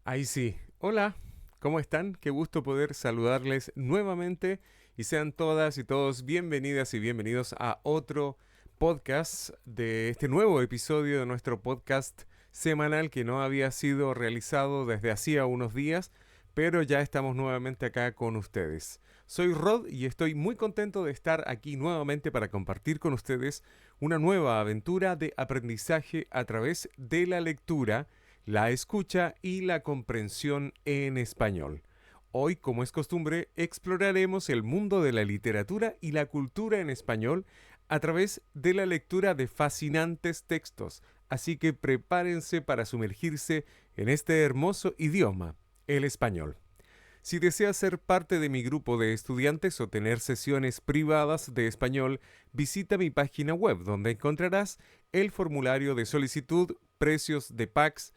Ahí sí. Hola, ¿cómo están? Qué gusto poder saludarles nuevamente y sean todas y todos bienvenidas y bienvenidos a otro podcast de este nuevo episodio de nuestro podcast semanal que no había sido realizado desde hacía unos días, pero ya estamos nuevamente acá con ustedes. Soy Rod y estoy muy contento de estar aquí nuevamente para compartir con ustedes una nueva aventura de aprendizaje a través de la lectura, la escucha y la comprensión en español. Hoy, como es costumbre, exploraremos el mundo de la literatura y la cultura en español a través de la lectura de fascinantes textos, así que prepárense para sumergirse en este hermoso idioma, el español. Si deseas ser parte de mi grupo de estudiantes o tener sesiones privadas de español, visita mi página web donde encontrarás el formulario de solicitud, precios de packs,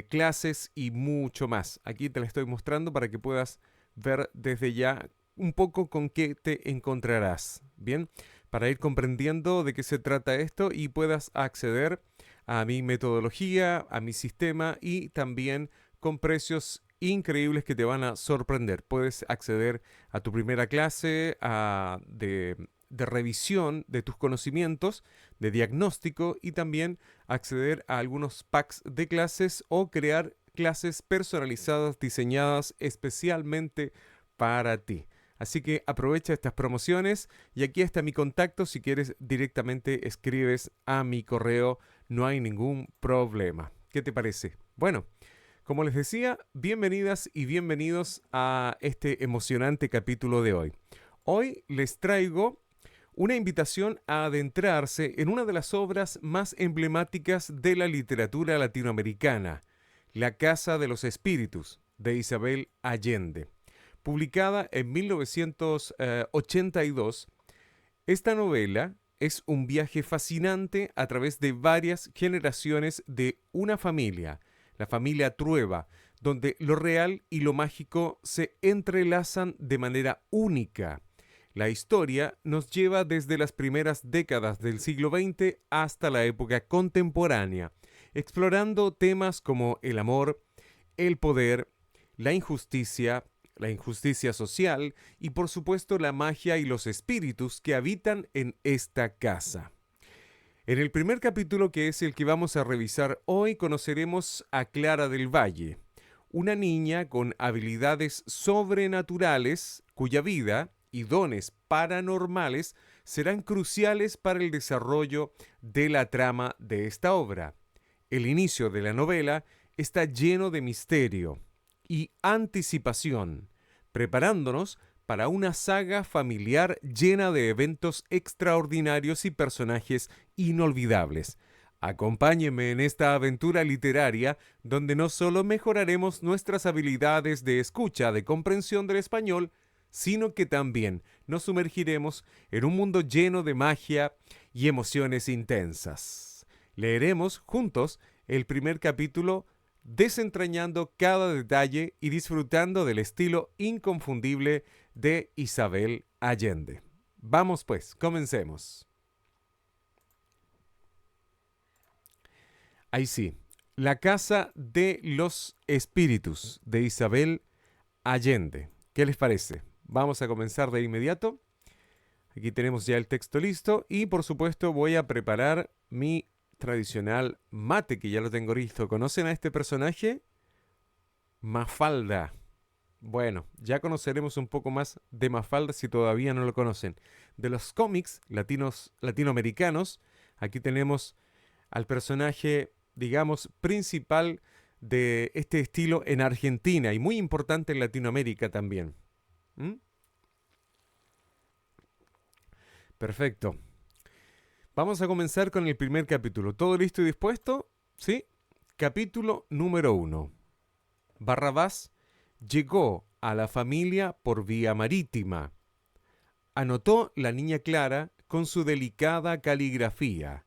clases y mucho más. Aquí te la estoy mostrando para que puedas ver desde ya un poco con qué te encontrarás. Bien, para ir comprendiendo de qué se trata esto y puedas acceder a mi metodología, a mi sistema y también con precios increíbles que te van a sorprender. Puedes acceder a tu primera clase de revisión de tus conocimientos, de diagnóstico y también acceder a algunos packs de clases o crear clases personalizadas diseñadas especialmente para ti. Así que aprovecha estas promociones y aquí está mi contacto. Si quieres directamente escribes a mi correo, no hay ningún problema. ¿Qué te parece? Bueno, como les decía, bienvenidas y bienvenidos a este emocionante capítulo de hoy. Hoy les traigo una invitación a adentrarse en una de las obras más emblemáticas de la literatura latinoamericana, La Casa de los Espíritus, de Isabel Allende. Publicada en 1982, esta novela es un viaje fascinante a través de varias generaciones de una familia, la familia Trueba, donde lo real y lo mágico se entrelazan de manera única. La historia nos lleva desde las primeras décadas del siglo XX hasta la época contemporánea, explorando temas como el amor, el poder, la injusticia social y por supuesto la magia y los espíritus que habitan en esta casa. En el primer capítulo, que es el que vamos a revisar hoy, conoceremos a Clara del Valle, una niña con habilidades sobrenaturales cuya vida y dones paranormales serán cruciales para el desarrollo de la trama de esta obra. El inicio de la novela está lleno de misterio y anticipación, preparándonos para una saga familiar llena de eventos extraordinarios y personajes inolvidables. Acompáñenme en esta aventura literaria donde no solo mejoraremos nuestras habilidades de escucha, de comprensión del español, sino que también nos sumergiremos en un mundo lleno de magia y emociones intensas. Leeremos juntos el primer capítulo desentrañando cada detalle y disfrutando del estilo inconfundible de Isabel Allende. Vamos pues, comencemos. Ahí sí, La Casa de los Espíritus de Isabel Allende. ¿Qué les parece? Vamos a comenzar de inmediato. Aquí tenemos ya el texto listo y por supuesto voy a preparar mi tradicional mate que ya lo tengo listo. ¿Conocen a este personaje? Mafalda. Bueno, ya conoceremos un poco más de Mafalda si todavía no lo conocen. De los cómics latinoamericanos, aquí tenemos al personaje, digamos, principal de este estilo en Argentina y muy importante en Latinoamérica también. ¿Mm? Perfecto. Vamos a comenzar con el primer capítulo. ¿Todo listo y dispuesto? ¿Sí? Capítulo número 1. Barrabás llegó a la familia por vía marítima. Anotó la niña Clara con su delicada caligrafía.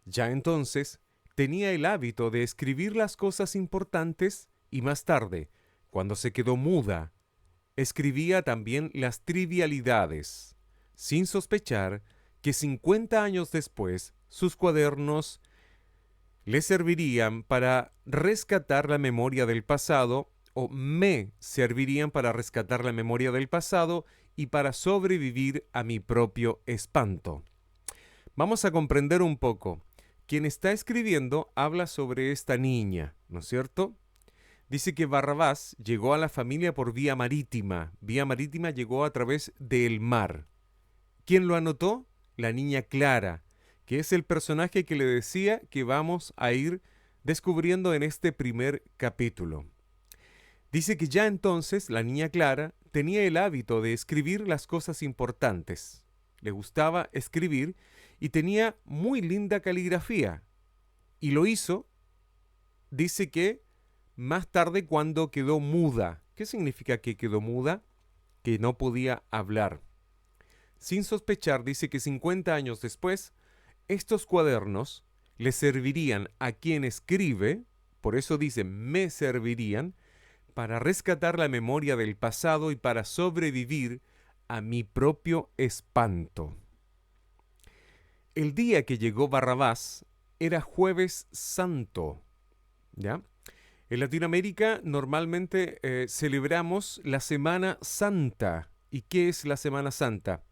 Ya entonces tenía el hábito de escribir las cosas importantes y más tarde, cuando se quedó muda, escribía también las trivialidades, sin sospechar que 50 años después sus cuadernos le servirían para rescatar la memoria del pasado, o me servirían para rescatar la memoria del pasado y para sobrevivir a mi propio espanto. Vamos a comprender un poco. Quien está escribiendo habla sobre esta niña, ¿no es cierto? Dice que Barrabás llegó a la familia por vía marítima. Vía marítima llegó a través del mar. ¿Quién lo anotó? La niña Clara, que es el personaje que le decía que vamos a ir descubriendo en este primer capítulo. Dice que ya entonces la niña Clara tenía el hábito de escribir las cosas importantes. Le gustaba escribir y tenía muy linda caligrafía. Y lo hizo, dice que más tarde cuando quedó muda. ¿Qué significa que quedó muda? Que no podía hablar. Sin sospechar, dice que 50 años después, estos cuadernos le servirían a quien escribe, por eso dice, me servirían, para rescatar la memoria del pasado y para sobrevivir a mi propio espanto. El día que llegó Barrabás era Jueves Santo, ¿ya? En Latinoamérica normalmente celebramos la Semana Santa. ¿Y qué es la Semana Santa?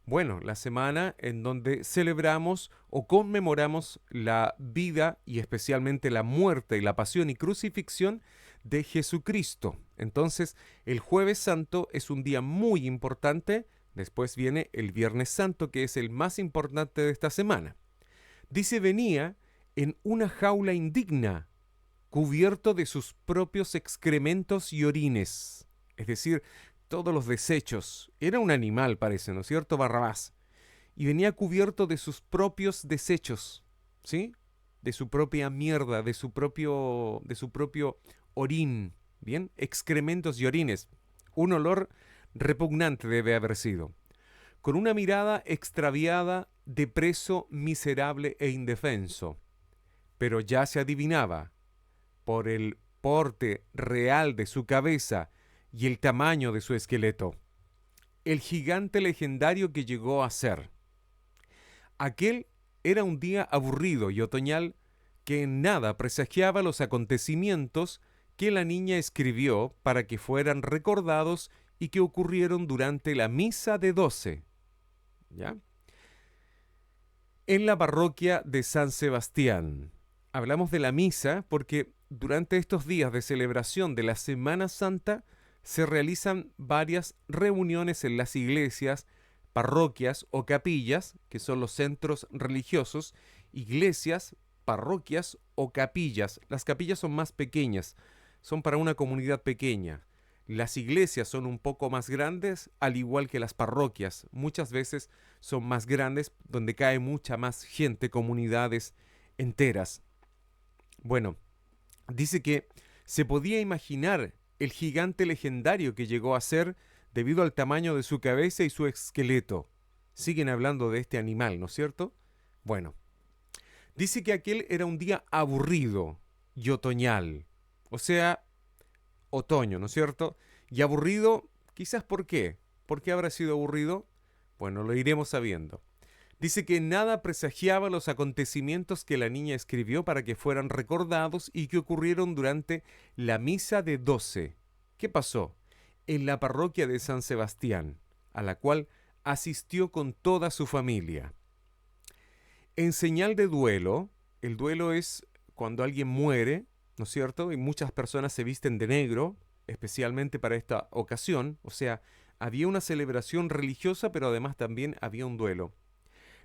Bueno, la semana en donde celebramos o conmemoramos la vida y especialmente la muerte y la pasión y crucifixión de Jesucristo. Entonces, el Jueves Santo es un día muy importante. Después viene el Viernes Santo, que es el más importante de esta semana. Dice, venía en una jaula indigna, cubierto de sus propios excrementos y orines. Es decir, todos los desechos. Era un animal, parece, ¿no es cierto? Barrabás. Y venía cubierto de sus propios desechos, ¿sí? De su propia mierda, de su propio orín, ¿bien? Excrementos y orines. Un olor repugnante debe haber sido. Con una mirada extraviada de preso miserable e indefenso. Pero ya se adivinaba, por el porte real de su cabeza y el tamaño de su esqueleto, el gigante legendario que llegó a ser. Aquel era un día aburrido y otoñal que en nada presagiaba los acontecimientos que la niña escribió para que fueran recordados y que ocurrieron durante la misa de 12. ¿Ya? En la parroquia de San Sebastián. Hablamos de la misa porque durante estos días de celebración de la Semana Santa se realizan varias reuniones en las iglesias, parroquias o capillas, que son los centros religiosos, iglesias, parroquias o capillas. Las capillas son más pequeñas, son para una comunidad pequeña. Las iglesias son un poco más grandes, al igual que las parroquias. Muchas veces son más grandes, donde cae mucha más gente, comunidades enteras. Bueno, dice que se podía imaginar el gigante legendario que llegó a ser debido al tamaño de su cabeza y su esqueleto. Siguen hablando de este animal, ¿no es cierto? Bueno, dice que aquel era un día aburrido y otoñal. O sea, otoño, ¿no es cierto? Y aburrido, quizás ¿por qué? ¿Por qué habrá sido aburrido? Bueno, lo iremos sabiendo. Dice que nada presagiaba los acontecimientos que la niña escribió para que fueran recordados y que ocurrieron durante la misa de 12. ¿Qué pasó? En la parroquia de San Sebastián, a la cual asistió con toda su familia. En señal de duelo, el duelo es cuando alguien muere, ¿no es cierto? Y muchas personas se visten de negro, especialmente para esta ocasión. O sea, había una celebración religiosa, pero además también había un duelo.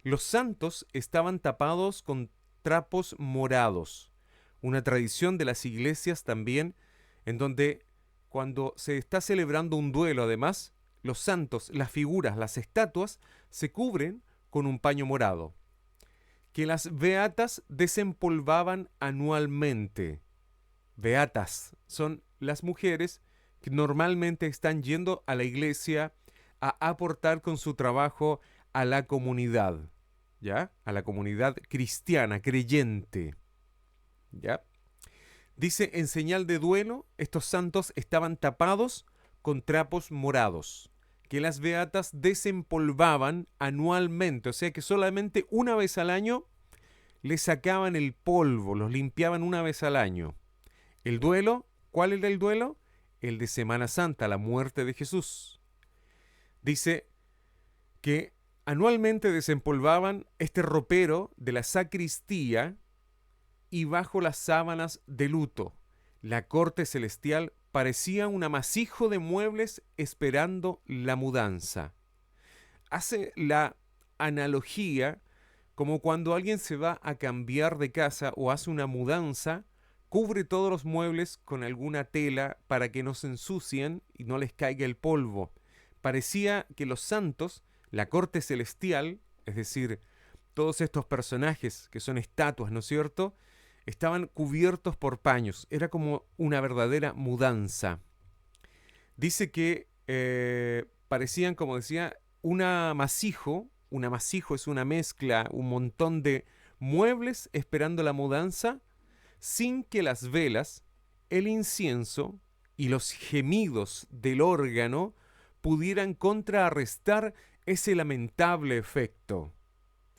Los santos estaban tapados con trapos morados, una tradición de las iglesias también, en donde cuando se está celebrando un duelo, además, los santos, las figuras, las estatuas, se cubren con un paño morado, que las beatas desempolvaban anualmente. Beatas son las mujeres que normalmente están yendo a la iglesia a aportar con su trabajo a la comunidad, ¿ya? A la comunidad cristiana, creyente, ¿ya? Dice, en señal de duelo, estos santos estaban tapados con trapos morados, que las beatas desempolvaban anualmente, o sea que solamente una vez al año le sacaban el polvo, los limpiaban una vez al año. El duelo, ¿cuál era el duelo? El de Semana Santa, la muerte de Jesús. Dice que anualmente desempolvaban este ropero de la sacristía y bajo las sábanas de luto, la corte celestial parecía un amasijo de muebles esperando la mudanza. Hace la analogía como cuando alguien se va a cambiar de casa o hace una mudanza, cubre todos los muebles con alguna tela para que no se ensucien y no les caiga el polvo. Parecía que los santos, la corte celestial, es decir, todos estos personajes que son estatuas, ¿no es cierto?, estaban cubiertos por paños. Era como una verdadera mudanza. Dice que parecían, como decía, un amasijo. Un amasijo es una mezcla, un montón de muebles esperando la mudanza, sin que las velas, el incienso y los gemidos del órgano pudieran contrarrestar ese lamentable efecto.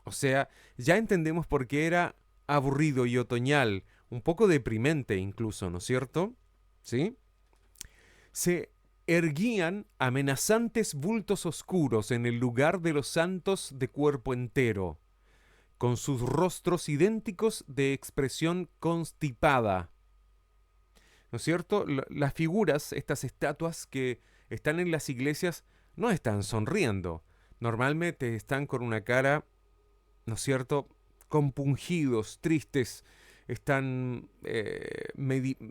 O sea, ya entendemos por qué era aburrido y otoñal, un poco deprimente incluso, ¿no es cierto? ¿Sí? Se erguían amenazantes bultos oscuros en el lugar de los santos de cuerpo entero, con sus rostros idénticos de expresión constipada. ¿No es cierto? Las figuras, estas estatuas que están en las iglesias, no están sonriendo. Normalmente están con una cara, ¿no es cierto?, compungidos, tristes, están,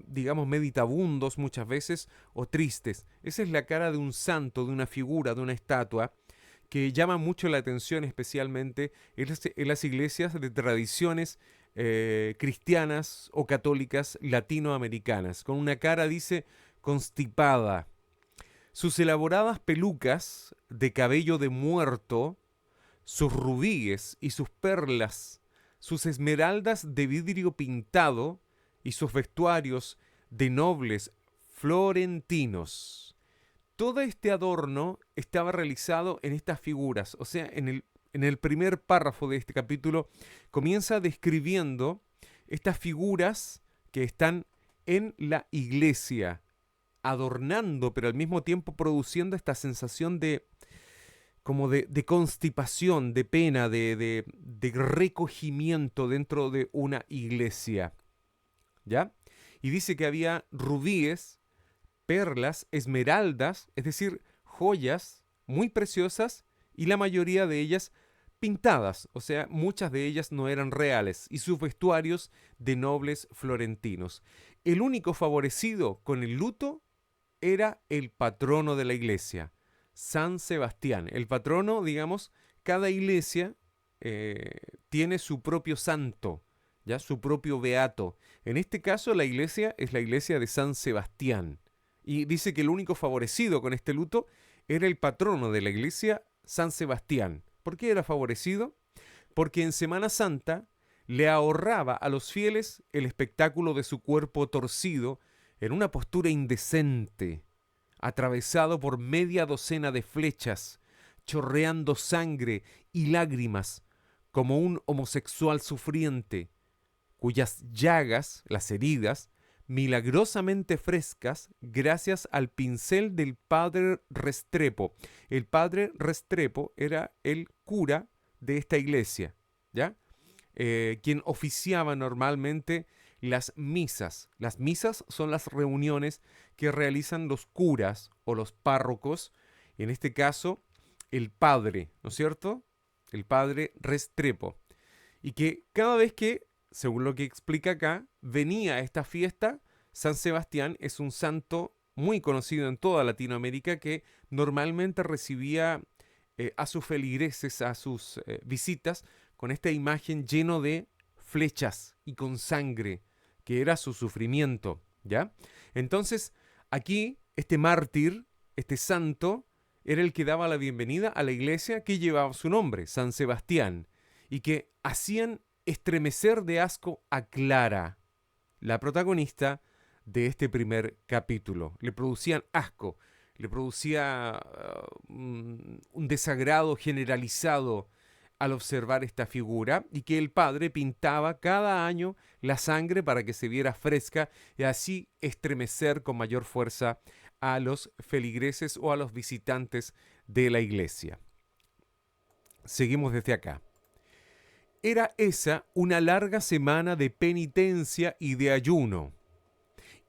digamos, meditabundos muchas veces o tristes. Esa es la cara de un santo, de una figura, de una estatua, que llama mucho la atención, especialmente en las iglesias de tradiciones cristianas o católicas latinoamericanas, con una cara, dice, constipada. Sus elaboradas pelucas de cabello de muerto, sus rubíes y sus perlas, sus esmeraldas de vidrio pintado y sus vestuarios de nobles florentinos. Todo este adorno estaba realizado en estas figuras. O sea, en el primer párrafo de este capítulo comienza describiendo estas figuras que están en la iglesia, adornando, pero al mismo tiempo produciendo esta sensación de como de constipación, de pena, de recogimiento dentro de una iglesia. ¿Ya? Y dice que había rubíes, perlas, esmeraldas, es decir, joyas muy preciosas y la mayoría de ellas pintadas, o sea, muchas de ellas no eran reales, y sus vestuarios de nobles florentinos. El único favorecido con el luto era el patrono de la iglesia, San Sebastián. El patrono, digamos, cada iglesia tiene su propio santo, ¿ya? Su propio beato. En este caso, la iglesia es la iglesia de San Sebastián. Y dice que el único favorecido con este luto era el patrono de la iglesia, San Sebastián. ¿Por qué era favorecido? Porque en Semana Santa le ahorraba a los fieles el espectáculo de su cuerpo torcido en una postura indecente, atravesado por media docena de flechas, chorreando sangre y lágrimas, como un homosexual sufriente, cuyas llagas, las heridas, milagrosamente frescas, gracias al pincel del padre Restrepo. El padre Restrepo era el cura de esta iglesia, ¿ya? Quien oficiaba normalmente las misas. Las misas son las reuniones que realizan los curas o los párrocos, en este caso el padre, ¿no es cierto? El padre Restrepo. Y que cada vez que, según lo que explica acá, venía a esta fiesta, San Sebastián es un santo muy conocido en toda Latinoamérica que normalmente recibía a sus feligreses, a sus visitas, con esta imagen lleno de flechas y con sangre, que era su sufrimiento, ¿ya? Entonces, aquí, este mártir, este santo, era el que daba la bienvenida a la iglesia que llevaba su nombre, San Sebastián, y que hacían estremecer de asco a Clara, la protagonista de este primer capítulo. Le producían asco, le producía un desagrado generalizado al observar esta figura y que el padre pintaba cada año la sangre para que se viera fresca y así estremecer con mayor fuerza a los feligreses o a los visitantes de la iglesia. Seguimos desde acá. Era esa una larga semana de penitencia y de ayuno.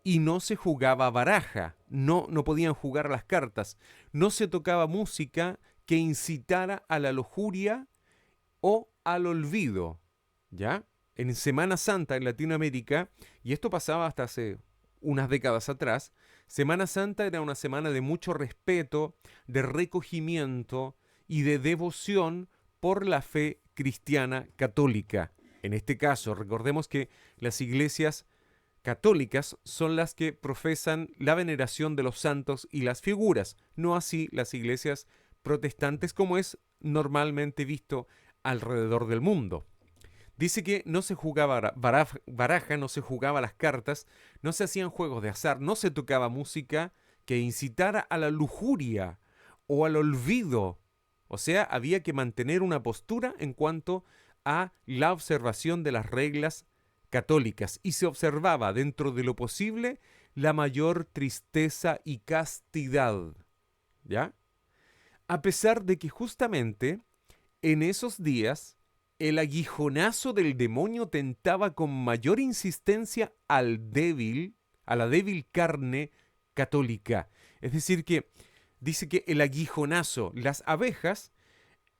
Y no se jugaba baraja, no podían jugar las cartas, no se tocaba música que incitara a la lujuria o al olvido, ¿ya? En Semana Santa en Latinoamérica, y esto pasaba hasta hace unas décadas atrás, Semana Santa era una semana de mucho respeto, de recogimiento y de devoción por la fe cristiana católica. En este caso, recordemos que las iglesias católicas son las que profesan la veneración de los santos y las figuras, no así las iglesias protestantes como es normalmente visto alrededor del mundo. Dice que no se jugaba baraja, no se jugaba las cartas, no se hacían juegos de azar, no se tocaba música que incitara a la lujuria o al olvido. O sea, había que mantener una postura en cuanto a la observación de las reglas católicas y se observaba dentro de lo posible la mayor tristeza y castidad, ¿ya? A pesar de que justamente en esos días el aguijonazo del demonio tentaba con mayor insistencia al débil, a la débil carne católica. Es decir que dice que el aguijonazo, las abejas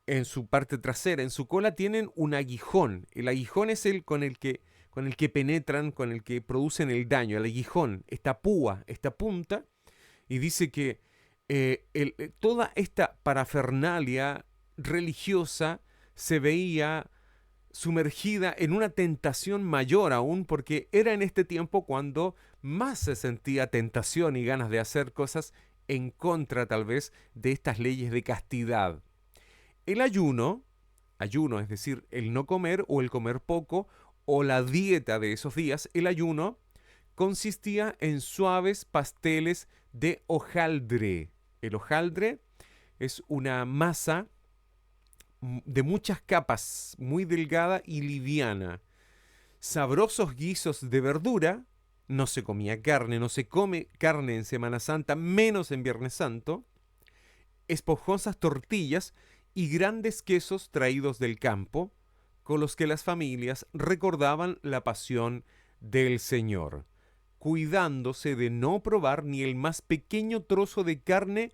en su parte trasera, en su cola tienen un aguijón. El aguijón es el con el que penetran, con el que producen el daño, el aguijón, esta púa, esta punta, y dice que toda esta parafernalia religiosa se veía sumergida en una tentación mayor aún, porque era en este tiempo cuando más se sentía tentación y ganas de hacer cosas en contra tal vez de estas leyes de castidad. El ayuno, es decir, el no comer o el comer poco, o la dieta de esos días, el ayuno consistía en suaves pasteles de hojaldre. El hojaldre es una masa de muchas capas, muy delgada y liviana. Sabrosos guisos de verdura, no se comía carne, no se come carne en Semana Santa, menos en Viernes Santo, esponjosas tortillas y grandes quesos traídos del campo, con los que las familias recordaban la pasión del Señor, cuidándose de no probar ni el más pequeño trozo de carne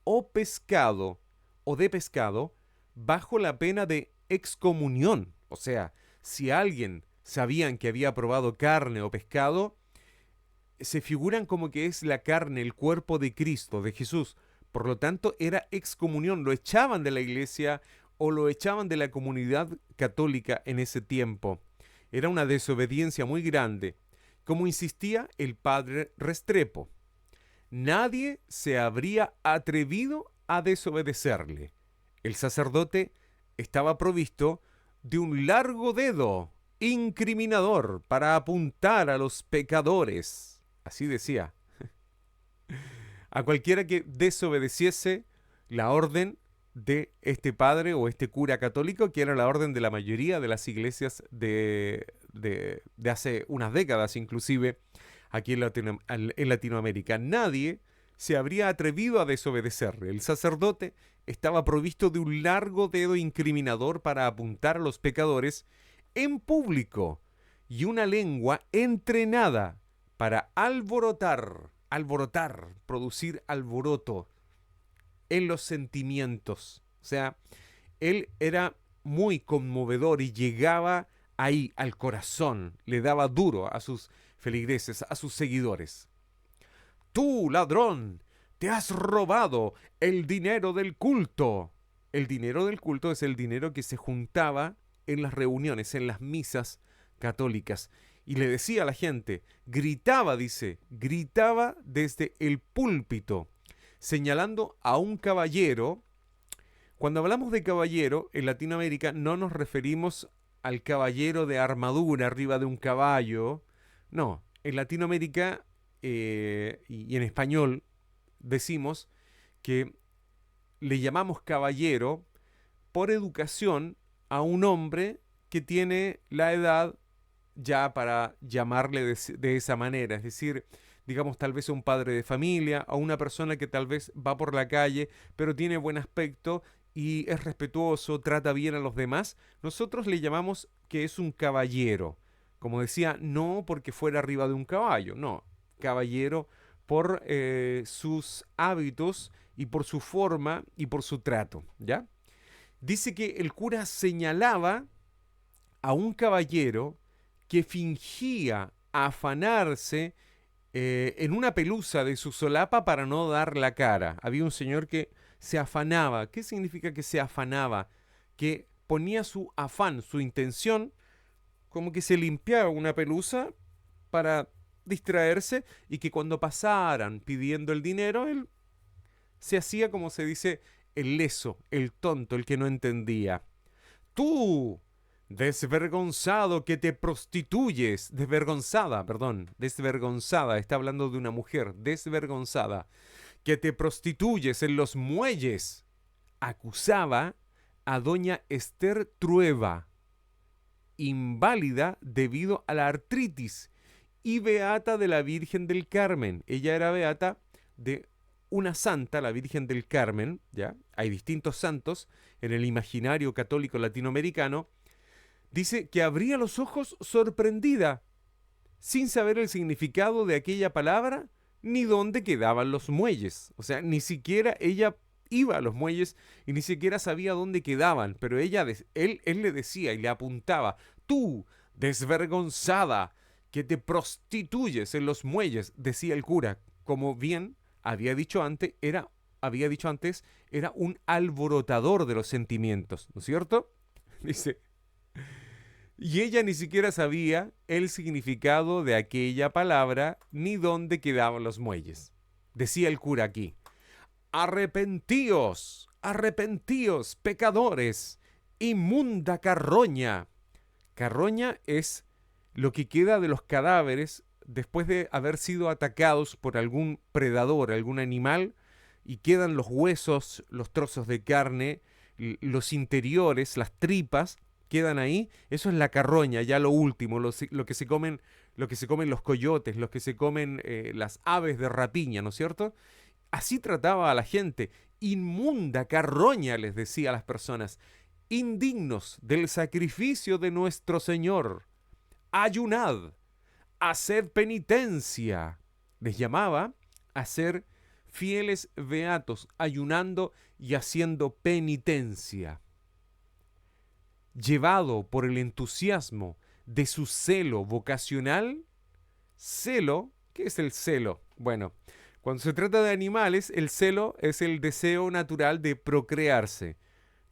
o pescado, o de pescado, bajo la pena de excomunión. O sea, si alguien sabían que había probado carne o pescado, se figuran como que es la carne, el cuerpo de Cristo, de Jesús. Por lo tanto, era excomunión, lo echaban de la iglesia o lo echaban de la comunidad católica en ese tiempo. Era una desobediencia muy grande. Como insistía el padre Restrepo, nadie se habría atrevido a desobedecerle. El sacerdote estaba provisto de un largo dedo incriminador para apuntar a los pecadores. Así decía. A cualquiera que desobedeciese la orden de este padre o este cura católico, que era la orden de la mayoría de las iglesias de hace unas décadas inclusive, aquí en Latinoamérica. Nadie se habría atrevido a desobedecerle. El sacerdote estaba provisto de un largo dedo incriminador para apuntar a los pecadores en público y una lengua entrenada para alborotar, producir alboroto en los sentimientos. O sea, él era muy conmovedor y llegaba ahí al corazón, le daba duro a sus feligreses, a sus seguidores. Tú, ladrón, te has robado el dinero del culto. El dinero del culto es el dinero que se juntaba en las reuniones, en las misas católicas. Y le decía a la gente, gritaba desde el púlpito, señalando a un caballero. Cuando hablamos de caballero, en Latinoamérica no nos referimos al caballero de armadura arriba de un caballo. No, en Latinoamérica y en español decimos que le llamamos caballero por educación a un hombre que tiene la edad ya para llamarle de esa manera, es decir, digamos tal vez a un padre de familia, a una persona que tal vez va por la calle, pero tiene buen aspecto y es respetuoso, trata bien a los demás, nosotros le llamamos que es un caballero. Como decía, no porque fuera arriba de un caballo, no, caballero por sus hábitos y por su forma y por su trato, ¿ya? Dice que el cura señalaba a un caballero que fingía afanarse en una pelusa de su solapa para no dar la cara. Había un señor que se afanaba. ¿Qué significa que se afanaba? Que ponía su afán, su intención, como que se limpiaba una pelusa para distraerse y que cuando pasaran pidiendo el dinero, él se hacía, como se dice, el leso, el tonto, el que no entendía. Tú, desvergonzado que te prostituyes, desvergonzada, perdón, desvergonzada, está hablando de una mujer, desvergonzada, que te prostituyes en los muelles, acusaba a doña Esther Trueba, inválida debido a la artritis y beata de la Virgen del Carmen. Ella era beata de una santa, la Virgen del Carmen, ¿ya? Hay distintos santos en el imaginario católico latinoamericano. Dice que abría los ojos sorprendida, sin saber el significado de aquella palabra ni dónde quedaban los muelles. O sea, ni siquiera ella iba a los muelles y ni siquiera sabía dónde quedaban, pero él le decía y le apuntaba, tú, desvergonzada, que te prostituyes en los muelles, decía el cura, como bien había dicho antes, era un alborotador de los sentimientos, ¿no es cierto? Dice, y ella ni siquiera sabía el significado de aquella palabra ni dónde quedaban los muelles. Decía el cura aquí, arrepentíos, arrepentíos, pecadores, inmunda carroña. Carroña es lo que queda de los cadáveres después de haber sido atacados por algún predador, algún animal, y quedan los huesos, los trozos de carne, los interiores, las tripas, quedan ahí. Eso es la carroña, ya lo último, lo que se comen, lo que se comen los coyotes, lo que se comen las aves de rapiña, ¿no es cierto? Así trataba a la gente. Inmunda carroña, les decía a las personas, indignos del sacrificio de nuestro Señor. Ayunad, haced penitencia. Les llamaba a ser fieles beatos, ayunando y haciendo penitencia. Llevado por el entusiasmo de su celo vocacional, celo, ¿qué es el celo? Bueno, cuando se trata de animales, el celo es el deseo natural de procrearse.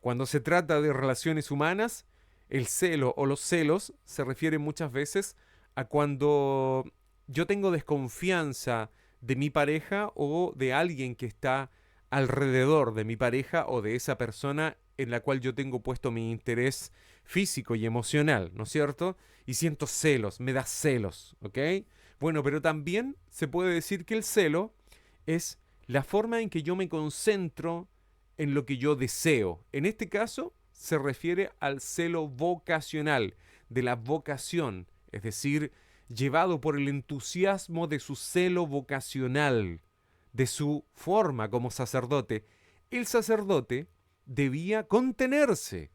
Cuando se trata de relaciones humanas, el celo o los celos se refieren muchas veces a cuando yo tengo desconfianza de mi pareja o de alguien que está alrededor de mi pareja o de esa persona en la cual yo tengo puesto mi interés físico y emocional, ¿no es cierto? Y siento celos, me da celos, ¿ok? Bueno, pero también se puede decir que el celo es la forma en que yo me concentro en lo que yo deseo. En este caso se refiere al celo vocacional, de la vocación, es decir, llevado por el entusiasmo de su celo vocacional, de su forma como sacerdote. El sacerdote debía contenerse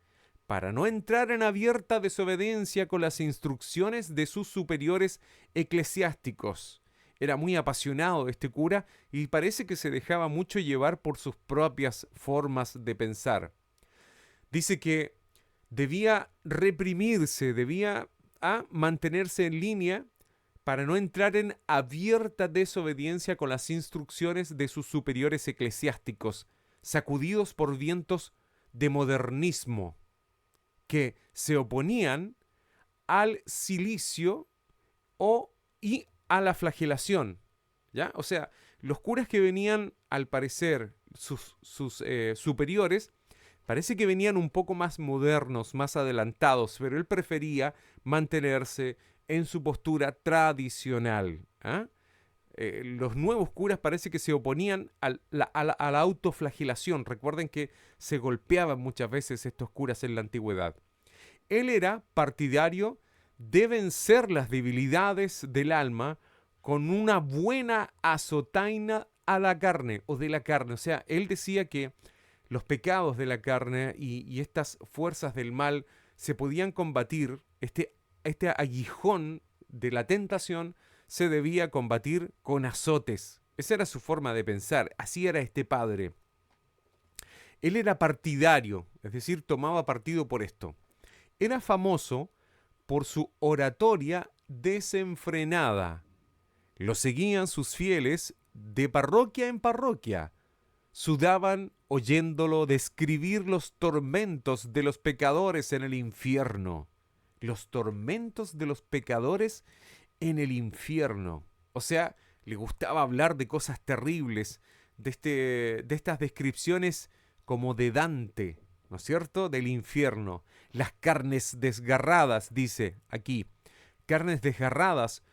para no entrar en abierta desobediencia con las instrucciones de sus superiores eclesiásticos. Era muy apasionado este cura y parece que se dejaba mucho llevar por sus propias formas de pensar. Dice que debía reprimirse, debía mantenerse en línea para no entrar en abierta desobediencia con las instrucciones de sus superiores eclesiásticos, sacudidos por vientos de modernismo que se oponían al cilicio y a la flagelación, ¿ya? O sea, los curas que venían, al parecer, sus superiores, parece que venían un poco más modernos, más adelantados, pero él prefería mantenerse en su postura tradicional. Los nuevos curas parece que se oponían a la autoflagelación. Recuerden que se golpeaban muchas veces estos curas en la antigüedad. Él era partidario de vencer las debilidades del alma con una buena azotaina a la carne o de la carne. O sea, él decía que los pecados de la carne y estas fuerzas del mal se podían combatir, este aguijón de la tentación se debía combatir con azotes. Esa era su forma de pensar, así era este padre. Él era partidario, es decir, tomaba partido por esto. Era famoso por su oratoria desenfrenada. Lo seguían sus fieles de parroquia en parroquia. Sudaban oyéndolo describir los tormentos de los pecadores en el infierno. Los tormentos de los pecadores en el infierno. O sea, le gustaba hablar de cosas terribles, de estas descripciones como de Dante, ¿no es cierto?, del infierno. Las carnes desgarradas, dice aquí, carnes desgarradas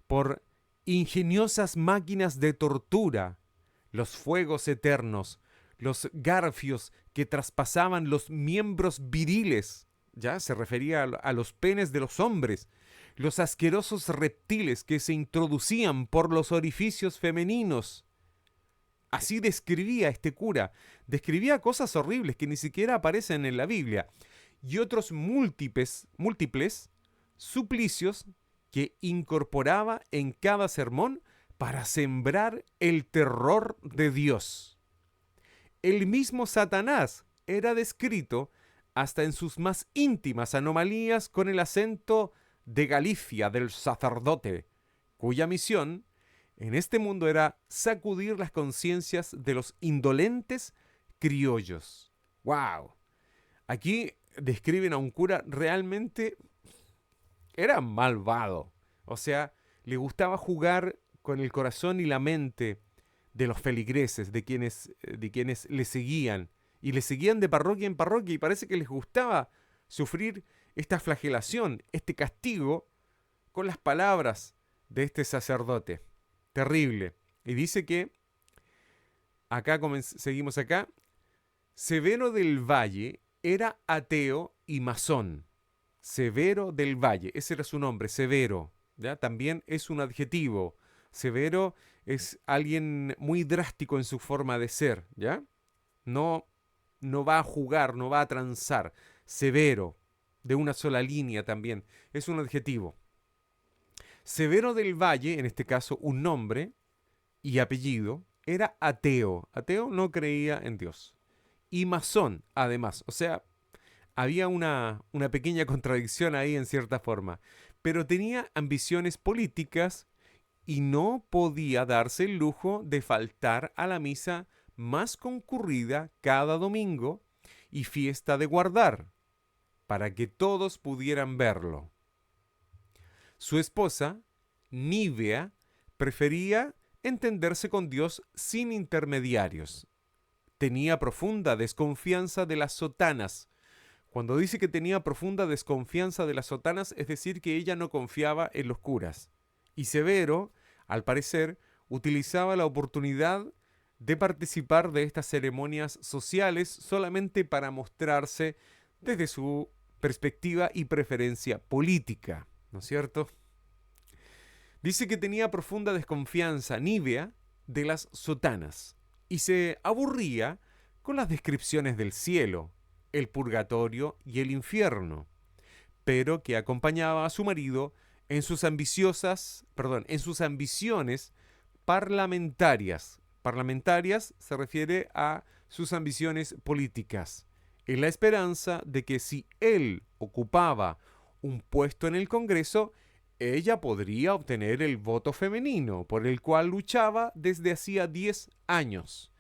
por ingeniosas máquinas de tortura, los fuegos eternos, los garfios que traspasaban los miembros viriles, ya se refería a los penes de los hombres, los asquerosos reptiles que se introducían por los orificios femeninos. Así describía este cura, describía cosas horribles que ni siquiera aparecen en la Biblia y otros múltiples suplicios que incorporaba en cada sermón para sembrar el terror de Dios. El mismo Satanás era descrito hasta en sus más íntimas anomalías con el acento de Galicia del sacerdote, cuya misión en este mundo era sacudir las conciencias de los indolentes criollos. ¡Wow! Aquí describen a un cura realmente era malvado. O sea, le gustaba jugar con el corazón y la mente de los feligreses, de quienes le seguían. Y le seguían de parroquia en parroquia y parece que les gustaba sufrir esta flagelación, este castigo con las palabras de este sacerdote. Terrible. Y dice que, seguimos acá, Severo del Valle era ateo y masón. Severo del Valle, ese era su nombre, Severo, ¿ya? También es un adjetivo. Severo es alguien muy drástico en su forma de ser, ¿ya? No va a jugar, no va a transar. Severo, de una sola línea también, es un adjetivo. Severo del Valle, en este caso un nombre y apellido, era ateo. Ateo, no creía en Dios. Y masón, además. O sea, había una pequeña contradicción ahí en cierta forma. Pero tenía ambiciones políticas y no podía darse el lujo de faltar a la misa más concurrida cada domingo y fiesta de guardar, para que todos pudieran verlo. Su esposa, Nívea, prefería entenderse con Dios sin intermediarios. Tenía profunda desconfianza de las sotanas. Cuando dice que tenía profunda desconfianza de las sotanas, es decir, que ella no confiaba en los curas. Y Severo, al parecer, utilizaba la oportunidad de participar de estas ceremonias sociales solamente para mostrarse desde su perspectiva y preferencia política, ¿no es cierto? Dice que tenía profunda desconfianza, Nívea, de las sotanas y se aburría con las descripciones del cielo, el purgatorio y el infierno, pero que acompañaba a su marido en sus ambiciones parlamentarias. Parlamentarias se refiere a sus ambiciones políticas, en la esperanza de que si él ocupaba un puesto en el Congreso, ella podría obtener el voto femenino, por el cual luchaba desde hacía 10 años,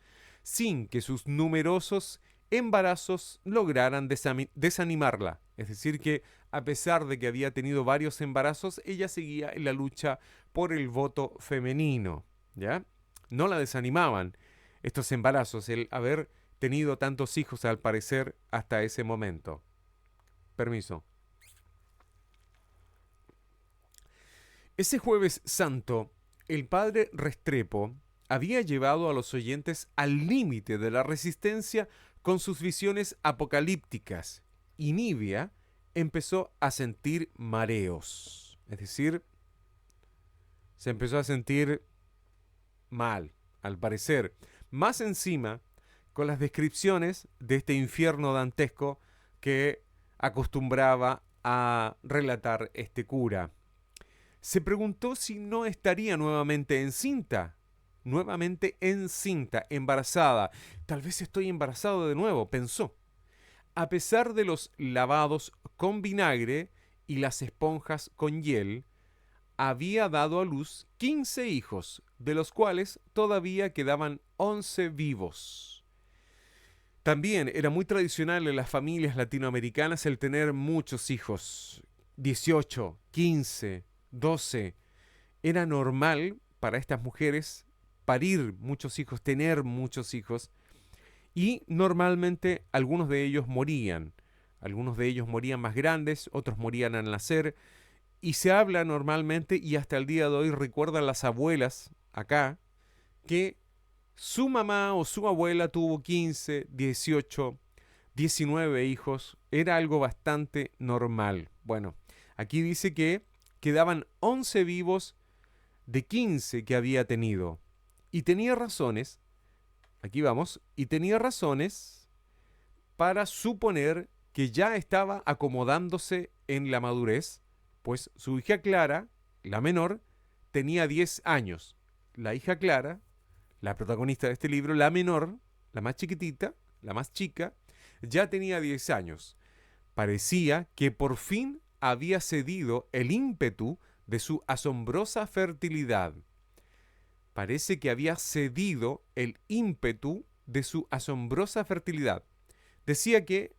sin que sus numerosos embarazos lograran desanimarla. Es decir, que a pesar de que había tenido varios embarazos, ella seguía en la lucha por el voto femenino, ¿ya? No la desanimaban estos embarazos, el haber tenido tantos hijos al parecer hasta ese momento. Permiso. Ese jueves santo, el padre Restrepo había llevado a los oyentes al límite de la resistencia con sus visiones apocalípticas, y Nívea empezó a sentir mareos. Es decir, se empezó a sentir mal, al parecer. Más encima, con las descripciones de este infierno dantesco que acostumbraba a relatar este cura. Se preguntó si no estaría nuevamente encinta, embarazada. Tal vez estoy embarazado de nuevo, pensó. A pesar de los lavados con vinagre y las esponjas con hiel, había dado a luz 15 hijos, de los cuales todavía quedaban 11 vivos. También era muy tradicional en las familias latinoamericanas el tener muchos hijos, 18, 15, 12. Era normal para estas mujeres parir muchos hijos, tener muchos hijos, y normalmente algunos de ellos morían. Algunos de ellos morían más grandes, otros morían al nacer, y se habla normalmente, y hasta el día de hoy recuerdan las abuelas acá, que su mamá o su abuela tuvo 15, 18, 19 hijos. Era algo bastante normal. Bueno, aquí dice que quedaban 11 vivos de 15 que había tenido. Y tenía razones, aquí vamos, y tenía razones para suponer que ya estaba acomodándose en la madurez, pues su hija Clara, la menor, tenía 10 años. La hija Clara, la protagonista de este libro, la menor, la más chiquitita, la más chica, ya tenía 10 años. Parecía que por fin había cedido el ímpetu de su asombrosa fertilidad. Parece que había cedido el ímpetu de su asombrosa fertilidad. Decía que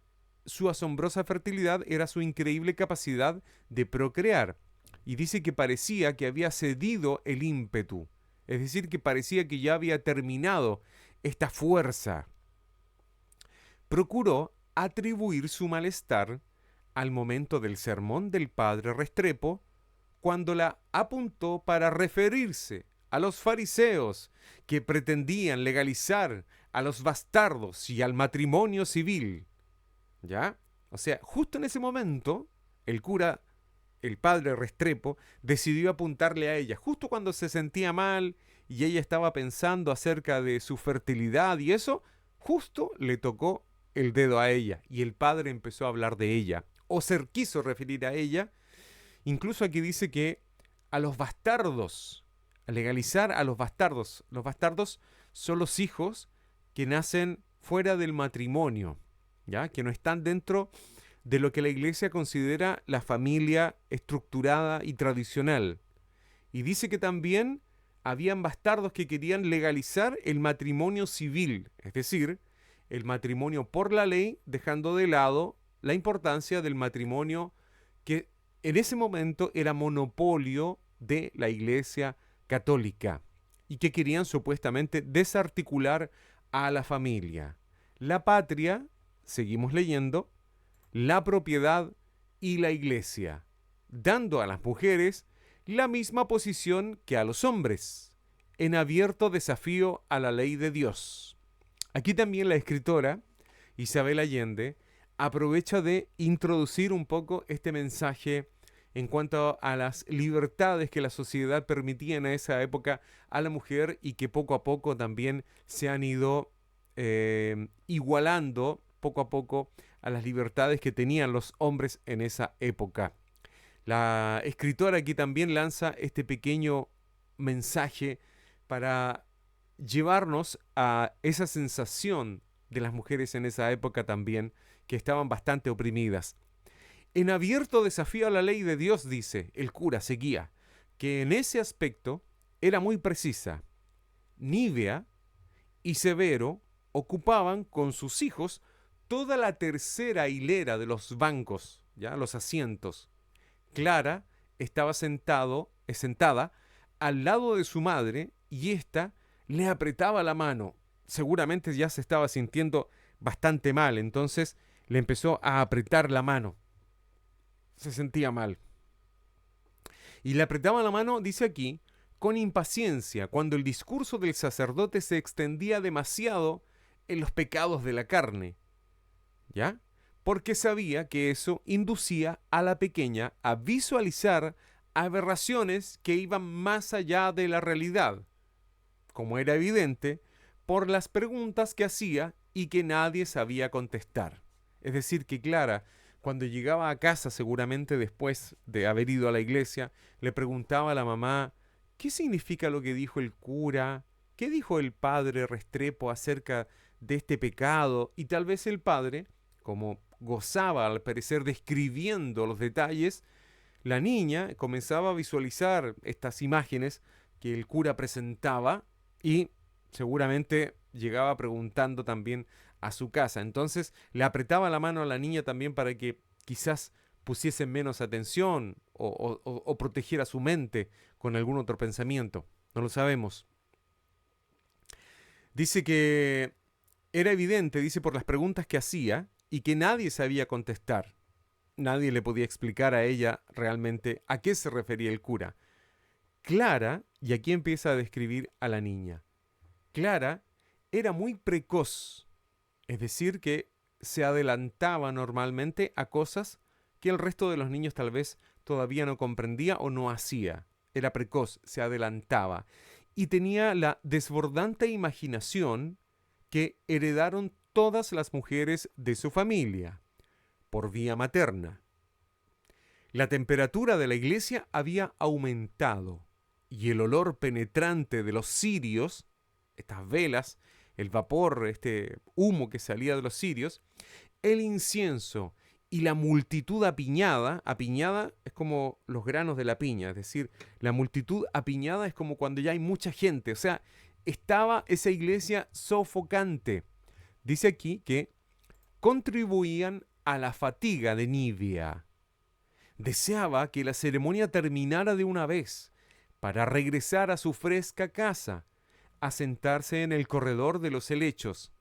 su asombrosa fertilidad era su increíble capacidad de procrear. Y dice que parecía que había cedido el ímpetu. Es decir, que parecía que ya había terminado esta fuerza. Procuró atribuir su malestar al momento del sermón del padre Restrepo, cuando la apuntó para referirse a los fariseos que pretendían legalizar a los bastardos y al matrimonio civil. ¿Ya? O sea, justo en ese momento, el cura, el padre Restrepo, decidió apuntarle a ella, justo cuando se sentía mal y ella estaba pensando acerca de su fertilidad y eso, justo le tocó el dedo a ella y el padre empezó a hablar de ella, o se quiso referir a ella. Incluso aquí dice que a los bastardos, a legalizar a los bastardos son los hijos que nacen fuera del matrimonio, ¿ya? Que no están dentro de lo que la iglesia considera la familia estructurada y tradicional. Y dice que también habían bastardos que querían legalizar el matrimonio civil, es decir, el matrimonio por la ley, dejando de lado la importancia del matrimonio que en ese momento era monopolio de la iglesia católica y que querían supuestamente desarticular a la familia. La patria, seguimos leyendo, la propiedad y la iglesia, dando a las mujeres la misma posición que a los hombres, en abierto desafío a la ley de Dios. Aquí también la escritora Isabel Allende aprovecha de introducir un poco este mensaje en cuanto a las libertades que la sociedad permitía en esa época a la mujer y que poco a poco también se han ido igualando poco a poco a las libertades que tenían los hombres en esa época. La escritora aquí también lanza este pequeño mensaje para llevarnos a esa sensación de las mujeres en esa época también, que estaban bastante oprimidas. En abierto desafío a la ley de Dios, dice el cura, seguía, que en ese aspecto era muy precisa. Nívea y Severo ocupaban con sus hijos toda la tercera hilera de los bancos, ya los asientos. Clara estaba sentada al lado de su madre y ésta le apretaba la mano. Seguramente ya se estaba sintiendo bastante mal, entonces le empezó a apretar la mano. Se sentía mal. Y le apretaba la mano, dice aquí, con impaciencia, cuando el discurso del sacerdote se extendía demasiado en los pecados de la carne. ¿Ya? porque sabía que eso inducía a la pequeña a visualizar aberraciones que iban más allá de la realidad, como era evidente por las preguntas que hacía y que nadie sabía contestar. Es decir, que Clara, cuando llegaba a casa, seguramente después de haber ido a la iglesia, le preguntaba a la mamá: ¿qué significa lo que dijo el cura? ¿Qué dijo el padre Restrepo acerca de este pecado? Y tal vez el padre, como gozaba al parecer describiendo los detalles, la niña comenzaba a visualizar estas imágenes que el cura presentaba y seguramente llegaba preguntando también a su casa. Entonces le apretaba la mano a la niña también para que quizás pusiese menos atención o protegiera su mente con algún otro pensamiento. No lo sabemos. Dice que era evidente, dice, por las preguntas que hacía y que nadie sabía contestar. Nadie le podía explicar a ella realmente a qué se refería el cura. Clara, y aquí empieza a describir a la niña. Clara era muy precoz, es decir, que se adelantaba normalmente a cosas que el resto de los niños tal vez todavía no comprendía o no hacía. Era precoz, se adelantaba. Y tenía la desbordante imaginación que heredaron todas las mujeres de su familia, por vía materna. La temperatura de la iglesia había aumentado y el olor penetrante de los cirios, estas velas, el vapor, este humo que salía de los cirios, el incienso y la multitud apiñada es como los granos de la piña, es decir, la multitud apiñada es como cuando ya hay mucha gente, o sea, estaba esa iglesia sofocante. Dice aquí que contribuían a la fatiga de Nivia. Deseaba que la ceremonia terminara de una vez para regresar a su fresca casa, a sentarse en el corredor de los helechos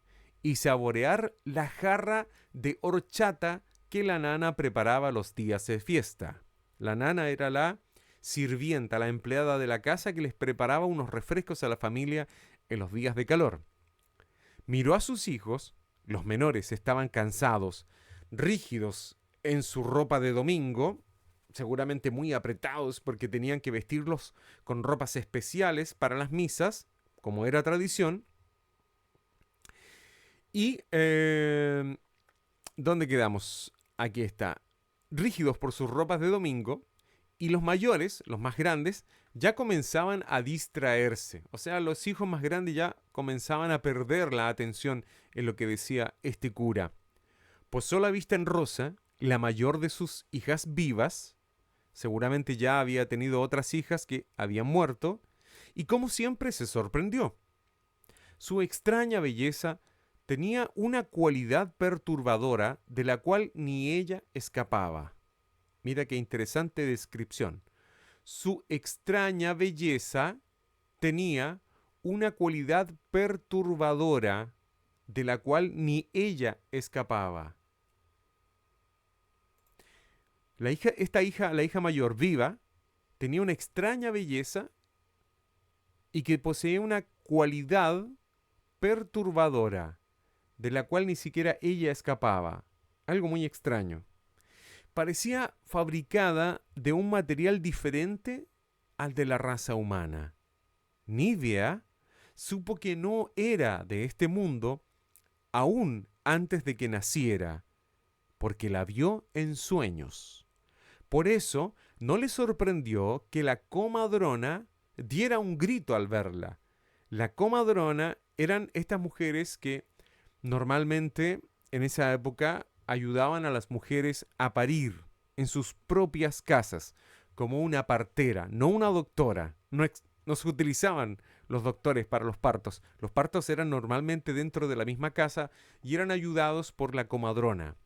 y saborear la jarra de horchata que la nana preparaba los días de fiesta. La nana era la sirvienta, la empleada de la casa que les preparaba unos refrescos a la familia en los días de calor. Miró a sus hijos, los menores estaban cansados, rígidos en su ropa de domingo, seguramente muy apretados porque tenían que vestirlos con ropas especiales para las misas, como era tradición. Y, ¿dónde quedamos? Aquí está. Rígidos por sus ropas de domingo, y los mayores, los más grandes, ya comenzaban a distraerse. O sea, los hijos más grandes ya comenzaban a perder la atención en lo que decía este cura. Posó la vista en Rosa, la mayor de sus hijas vivas. Seguramente ya había tenido otras hijas que habían muerto, y como siempre se sorprendió. Su extraña belleza tenía una cualidad perturbadora de la cual ni ella escapaba. Mira qué interesante descripción. Su extraña belleza tenía una cualidad perturbadora de la cual ni ella escapaba. La hija mayor viva, tenía una extraña belleza y que poseía una cualidad perturbadora, de la cual ni siquiera ella escapaba. Algo muy extraño. Parecía fabricada de un material diferente al de la raza humana. Nivea supo que no era de este mundo aún antes de que naciera, porque la vio en sueños. Por eso no le sorprendió que la comadrona diera un grito al verla. La comadrona eran estas mujeres que normalmente en esa época ayudaban a las mujeres a parir en sus propias casas, como una partera, no una doctora. No se utilizaban los doctores para los partos. Los partos eran normalmente dentro de la misma casa y eran ayudados por la comadrona.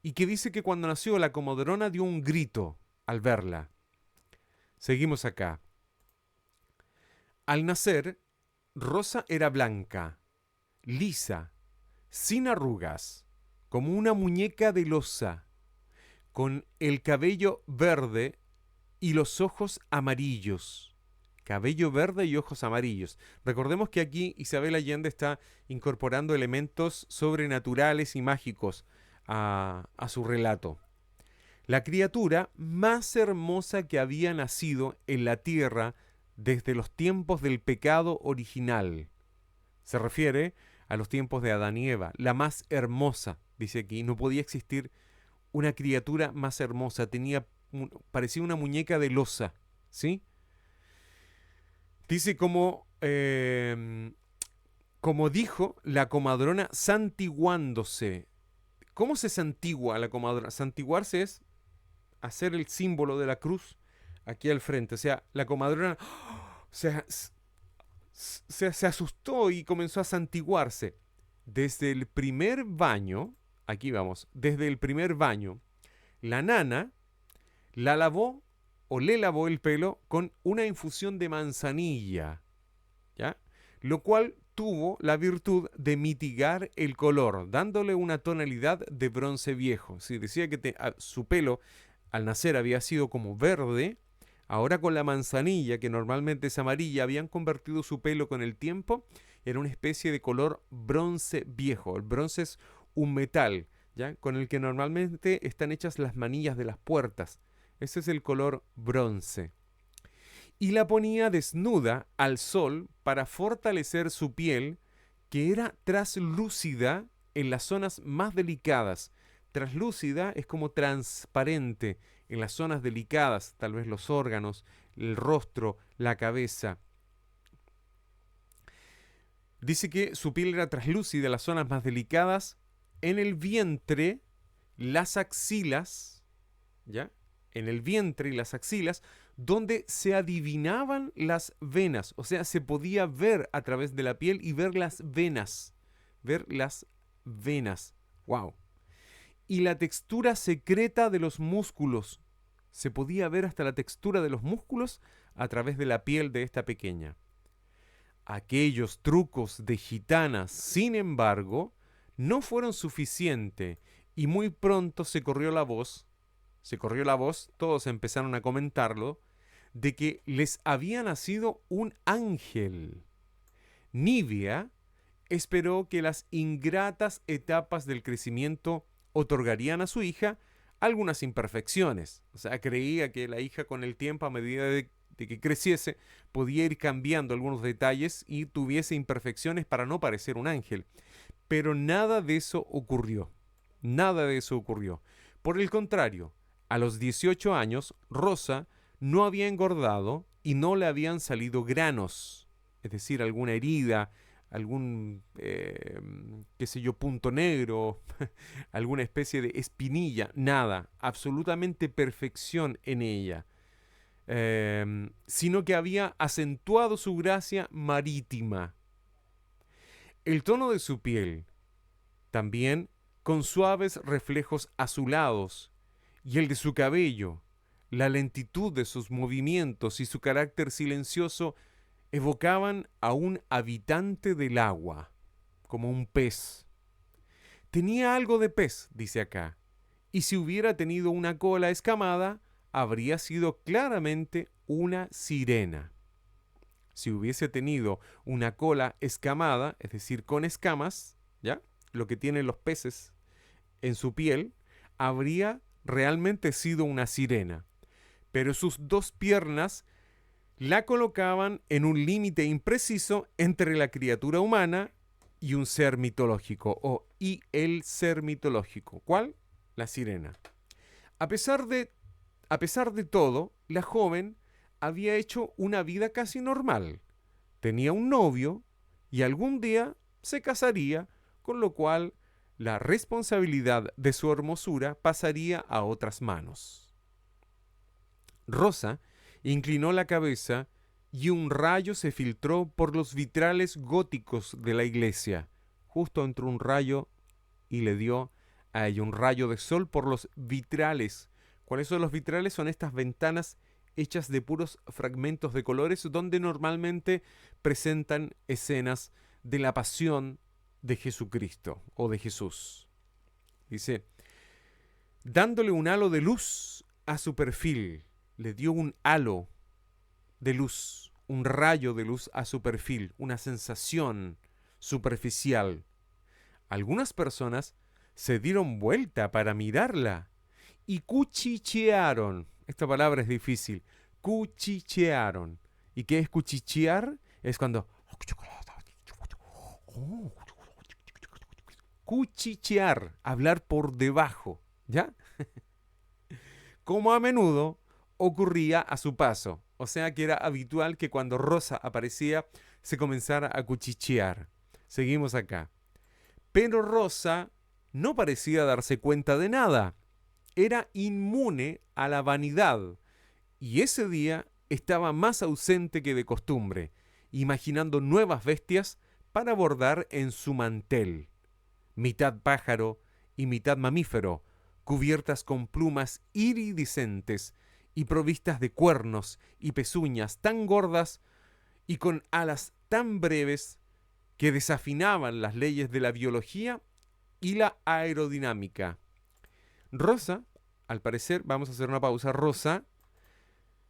Y que dice que cuando nació la comadrona dio un grito al verla. Seguimos acá. Al nacer, Rosa era blanca, lisa, sin arrugas, como una muñeca de loza, con el cabello verde y los ojos amarillos. Cabello verde y ojos amarillos. Recordemos que aquí Isabel Allende está incorporando elementos sobrenaturales y mágicos a su relato. La criatura más hermosa que había nacido en la tierra desde los tiempos del pecado original. Se refiere a los tiempos de Adán y Eva. La más hermosa, dice aquí. No podía existir una criatura más hermosa. Parecía una muñeca de loza, ¿sí? Dice como dijo la comadrona santiguándose. ¿Cómo se santigua la comadrona? Santiguarse es hacer el símbolo de la cruz aquí al frente. O sea, la comadrona se asustó y comenzó a santiguarse. Desde el primer baño, aquí vamos, desde el primer baño, la nana la lavó o le lavó el pelo con una infusión de manzanilla, ¿ya? Lo cual tuvo la virtud de mitigar el color, dándole una tonalidad de bronce viejo. Si decía que su pelo al nacer había sido como verde, ahora con la manzanilla, que normalmente es amarilla, habían convertido su pelo con el tiempo en una especie de color bronce viejo. El bronce es un metal, ¿ya? Con el que normalmente están hechas las manillas de las puertas. Ese es el color bronce. Y la ponía desnuda al sol para fortalecer su piel, que era traslúcida en las zonas más delicadas. Traslúcida es como transparente en las zonas delicadas, tal vez los órganos, el rostro, la cabeza. Dice que su piel era traslúcida en las zonas más delicadas, en el vientre, las axilas, ¿ya? En el vientre y las axilas, donde se adivinaban las venas, o sea, se podía ver a través de la piel y ver las venas, wow. Y la textura secreta de los músculos, se podía ver hasta la textura de los músculos a través de la piel de esta pequeña. Aquellos trucos de gitanas, sin embargo, no fueron suficientes y muy pronto se corrió la voz, todos empezaron a comentarlo, de que les había nacido un ángel. Nivea esperó que las ingratas etapas del crecimiento otorgarían a su hija algunas imperfecciones. O sea, creía que la hija con el tiempo, a medida de que creciese, podía ir cambiando algunos detalles y tuviese imperfecciones para no parecer un ángel. Pero nada de eso ocurrió. Nada de eso ocurrió. Por el contrario, a los 18 años, Rosa no había engordado y no le habían salido granos, es decir, alguna herida, algún, qué sé yo, punto negro, alguna especie de espinilla, nada, absolutamente perfección en ella, sino que había acentuado su gracia marítima. El tono de su piel, también con suaves reflejos azulados, y el de su cabello, la lentitud de sus movimientos y su carácter silencioso evocaban a un habitante del agua, como un pez. Tenía algo de pez, dice acá, y si hubiera tenido una cola escamada, habría sido claramente una sirena. Si hubiese tenido una cola escamada, es decir, con escamas, ¿ya? Lo que tienen los peces en su piel, habría realmente sido una sirena. Pero sus dos piernas la colocaban en un límite impreciso entre la criatura humana y un ser mitológico, y el ser mitológico. ¿Cuál? La sirena. A pesar de todo, la joven había hecho una vida casi normal. Tenía un novio y algún día se casaría, con lo cual la responsabilidad de su hermosura pasaría a otras manos. Rosa inclinó la cabeza y un rayo se filtró por los vitrales góticos de la iglesia. Justo entró un rayo y le dio a ella un rayo de sol por los vitrales. ¿Cuáles son los vitrales? Son estas ventanas hechas de puros fragmentos de colores donde normalmente presentan escenas de la pasión de Jesucristo o de Jesús. Dice, dándole un halo de luz a su perfil, le dio un halo de luz, un rayo de luz a su perfil, una sensación superficial. Algunas personas se dieron vuelta para mirarla y cuchichearon. Esta palabra es difícil. Cuchichearon. ¿Y qué es cuchichear? Es cuando... Cuchichear, hablar por debajo, ¿ya? Como a menudo ocurría a su paso. O sea que era habitual que cuando Rosa aparecía se comenzara a cuchichear. Seguimos acá. Pero Rosa no parecía darse cuenta de nada. Era inmune a la vanidad. Y ese día estaba más ausente que de costumbre, imaginando nuevas bestias para bordar en su mantel. Mitad pájaro y mitad mamífero, cubiertas con plumas iridiscentes y provistas de cuernos y pezuñas tan gordas y con alas tan breves que desafinaban las leyes de la biología y la aerodinámica. Rosa, al parecer, vamos a hacer una pausa, Rosa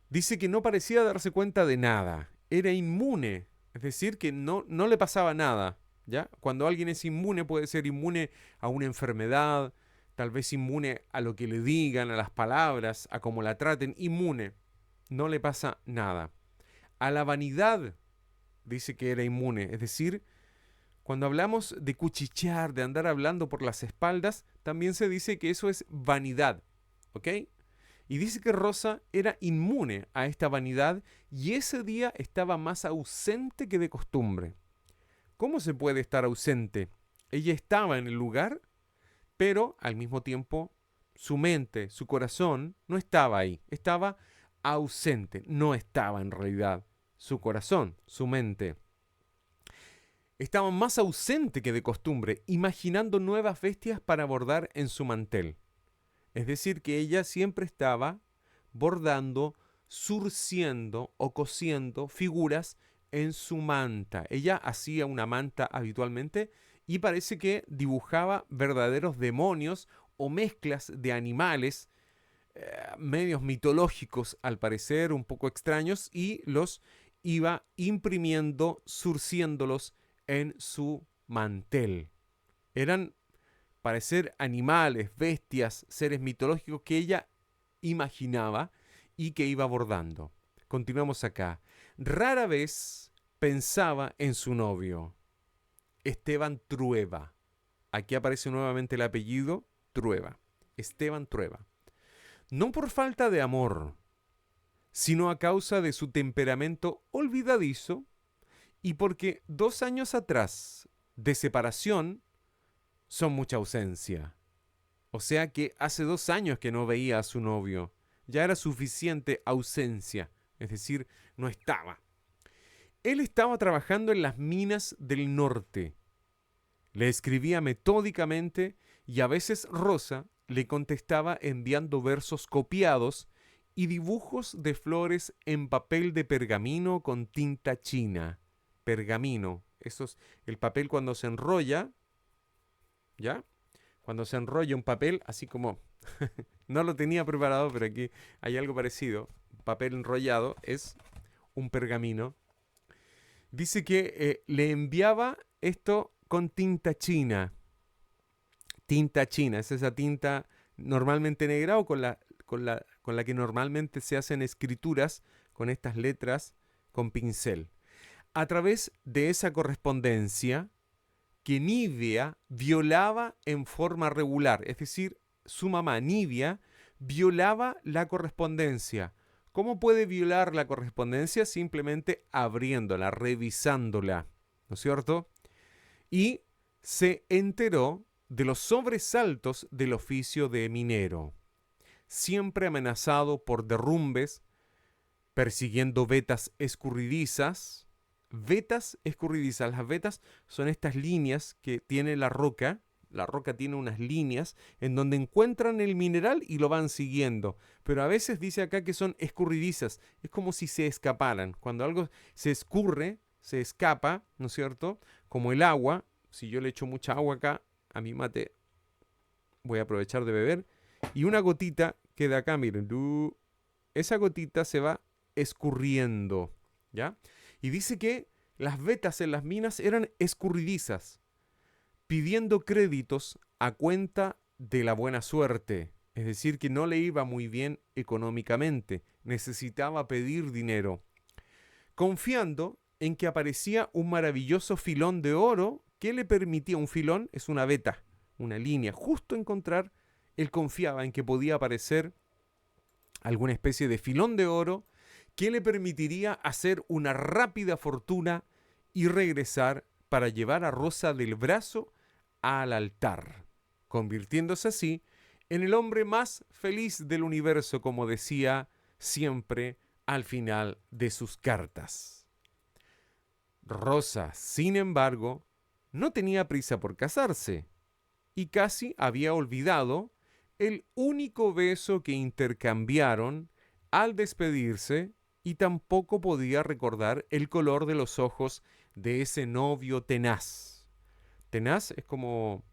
dice que no parecía darse cuenta de nada, era inmune, es decir, que no le pasaba nada, ¿ya? Cuando alguien es inmune puede ser inmune a una enfermedad, tal vez inmune a lo que le digan, a las palabras, a cómo la traten, inmune, no le pasa nada. A la vanidad dice que era inmune, es decir, cuando hablamos de cuchichear, de andar hablando por las espaldas, también se dice que eso es vanidad, ¿ok? Y dice que Rosa era inmune a esta vanidad y ese día estaba más ausente que de costumbre. ¿Cómo se puede estar ausente? Ella estaba en el lugar, pero al mismo tiempo su mente, su corazón no estaba ahí, estaba ausente, no estaba en realidad su corazón, su mente. Estaba más ausente que de costumbre, imaginando nuevas bestias para bordar en su mantel. Es decir, que ella siempre estaba bordando, surciendo o cosiendo figuras en su manta. Ella hacía una manta habitualmente y parece que dibujaba verdaderos demonios o mezclas de animales, medios mitológicos al parecer, un poco extraños, y los iba imprimiendo, surciéndolos en su mantel. Eran parecer animales, bestias, seres mitológicos que ella imaginaba y que iba abordando. Continuamos acá. Rara vez pensaba en su novio, Esteban Trueba. Aquí aparece nuevamente el apellido Trueba. Esteban Trueba. No por falta de amor, sino a causa de su temperamento olvidadizo y porque 2 años atrás de separación son mucha ausencia. O sea que hace 2 años que no veía a su novio. Ya era suficiente ausencia, es decir, no estaba. Él estaba trabajando en las minas del norte. Le escribía metódicamente y a veces Rosa le contestaba enviando versos copiados y dibujos de flores en papel de pergamino con tinta china. Pergamino, eso es el papel cuando se enrolla, ¿ya? Cuando se enrolla un papel, así como no lo tenía preparado, pero aquí hay algo parecido. Papel enrollado es un pergamino. Dice que le enviaba esto con tinta china. Tinta china, es esa tinta normalmente negra o con la que normalmente se hacen escrituras con estas letras con pincel. A través de esa correspondencia que Nivea violaba en forma regular, es decir, su mamá Nivea violaba la correspondencia. ¿Cómo puede violar la correspondencia? Simplemente abriéndola, revisándola, ¿no es cierto? Y se enteró de los sobresaltos del oficio de minero, siempre amenazado por derrumbes, persiguiendo vetas escurridizas. Vetas escurridizas. Las vetas son estas líneas que tiene la roca. La roca tiene unas líneas en donde encuentran el mineral y lo van siguiendo. Pero a veces dice acá que son escurridizas. Es como si se escaparan. Cuando algo se escurre, se escapa, ¿no es cierto? Como el agua. Si yo le echo mucha agua acá a mi mate, voy a aprovechar de beber. Y una gotita queda acá, miren. Esa gotita se va escurriendo, ¿ya? Y dice que las vetas en las minas eran escurridizas, pidiendo créditos a cuenta de la buena suerte. Es decir, que no le iba muy bien económicamente. Necesitaba pedir dinero, confiando en que aparecía un maravilloso filón de oro que le permitía, un filón es una veta, una línea, justo encontrar, él confiaba en que podía aparecer alguna especie de filón de oro que le permitiría hacer una rápida fortuna y regresar para llevar a Rosa del brazo al altar, convirtiéndose así en el hombre más feliz del universo, como decía siempre al final de sus cartas. Rosa, sin embargo, no tenía prisa por casarse y casi había olvidado el único beso que intercambiaron al despedirse, y tampoco podía recordar el color de los ojos de ese novio tenaz. Tenaz es como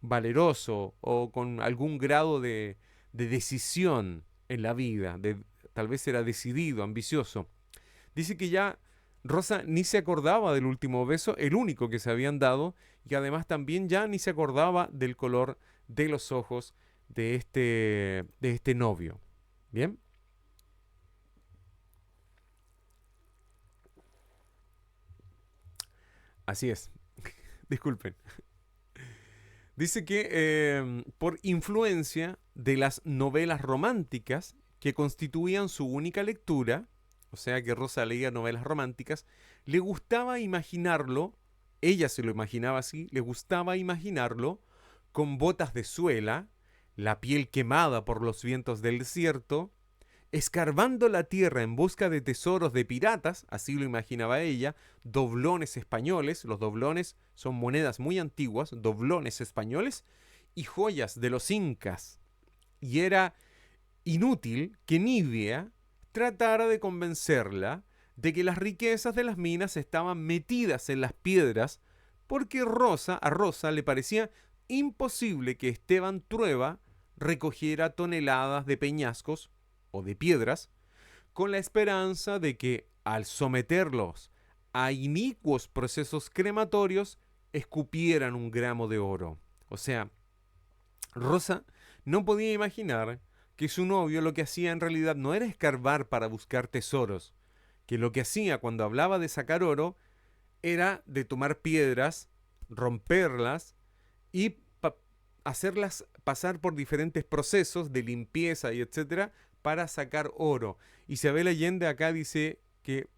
valeroso o con algún grado de decisión en la vida, tal vez era decidido, ambicioso. Dice que ya Rosa ni se acordaba del último beso, el único que se habían dado, y además también ya ni se acordaba del color de los ojos de este novio. ¿Bien? Así es. Disculpen. Dice que por influencia de las novelas románticas que constituían su única lectura, o sea que Rosa leía novelas románticas, le gustaba imaginarlo, ella se lo imaginaba así, le gustaba imaginarlo con botas de suela, la piel quemada por los vientos del desierto, escarbando la tierra en busca de tesoros de piratas, así lo imaginaba ella, doblones españoles, los doblones son monedas muy antiguas, doblones españoles, y joyas de los incas. Y era inútil que Nidia tratara de convencerla de que las riquezas de las minas estaban metidas en las piedras, porque a Rosa le parecía imposible que Esteban Trueba recogiera toneladas de peñascos o de piedras con la esperanza de que al someterlos a inicuos procesos crematorios escupieran un gramo de oro. O sea, Rosa no podía imaginar que su novio lo que hacía en realidad no era escarbar para buscar tesoros, que lo que hacía cuando hablaba de sacar oro era de tomar piedras, romperlas y hacerlas pasar por diferentes procesos de limpieza y etcétera para sacar oro. Isabel Allende acá dice que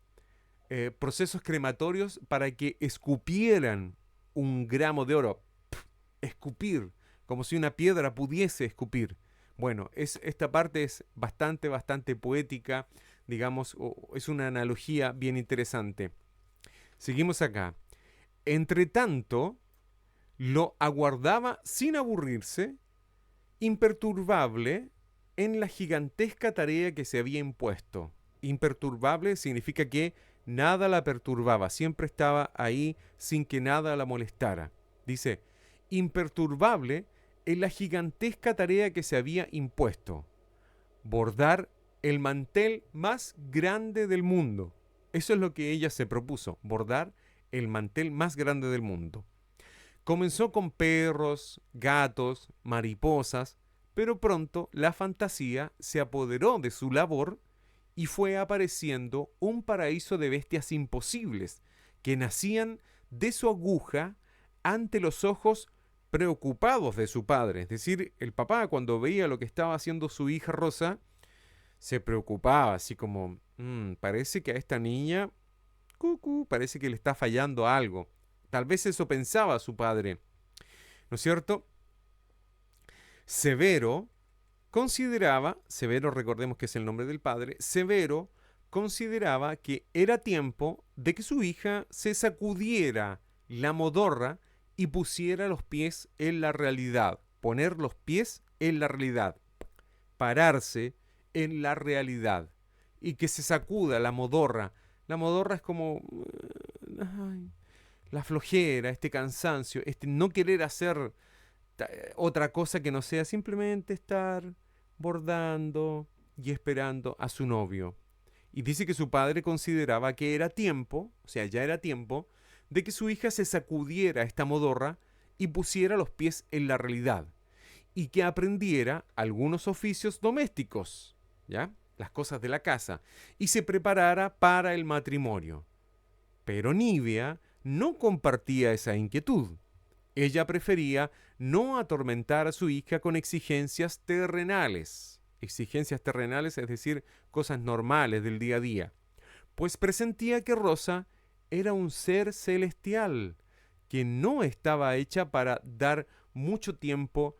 procesos crematorios para que escupieran un gramo de oro. Escupir, como si una piedra pudiese escupir. Bueno, esta parte es bastante poética, digamos, es una analogía bien interesante. Seguimos acá. Entre tanto, lo aguardaba sin aburrirse, imperturbable en la gigantesca tarea que se había impuesto. Imperturbable significa que nada la perturbaba, siempre estaba ahí sin que nada la molestara. Dice, imperturbable en la gigantesca tarea que se había impuesto: bordar el mantel más grande del mundo. Eso es lo que ella se propuso, bordar el mantel más grande del mundo. Comenzó con perros, gatos, mariposas, pero pronto la fantasía se apoderó de su labor y fue apareciendo un paraíso de bestias imposibles que nacían de su aguja ante los ojos preocupados de su padre. Es decir, el papá, cuando veía lo que estaba haciendo su hija Rosa, se preocupaba, así como, parece que a esta niña, parece que le está fallando algo. Tal vez eso pensaba su padre, ¿no es cierto? Severo recordemos que es el nombre del padre, Severo consideraba que era tiempo de que su hija se sacudiera la modorra y pusiera los pies en la realidad. Poner los pies en la realidad. Pararse en la realidad. Y que se sacuda la modorra. La modorra es como ay, la flojera, este cansancio, este no querer hacer otra cosa que no sea simplemente estar bordando y esperando a su novio. Y dice que su padre consideraba que era tiempo, o sea, ya era tiempo, de que su hija se sacudiera esta modorra y pusiera los pies en la realidad y que aprendiera algunos oficios domésticos, ¿ya? Las cosas de la casa, y se preparara para el matrimonio. Pero Nivea no compartía esa inquietud. Ella prefería no atormentar a su hija con exigencias terrenales. Exigencias terrenales, es decir, cosas normales del día a día. Pues presentía que Rosa era un ser celestial, que no estaba hecha para dar mucho tiempo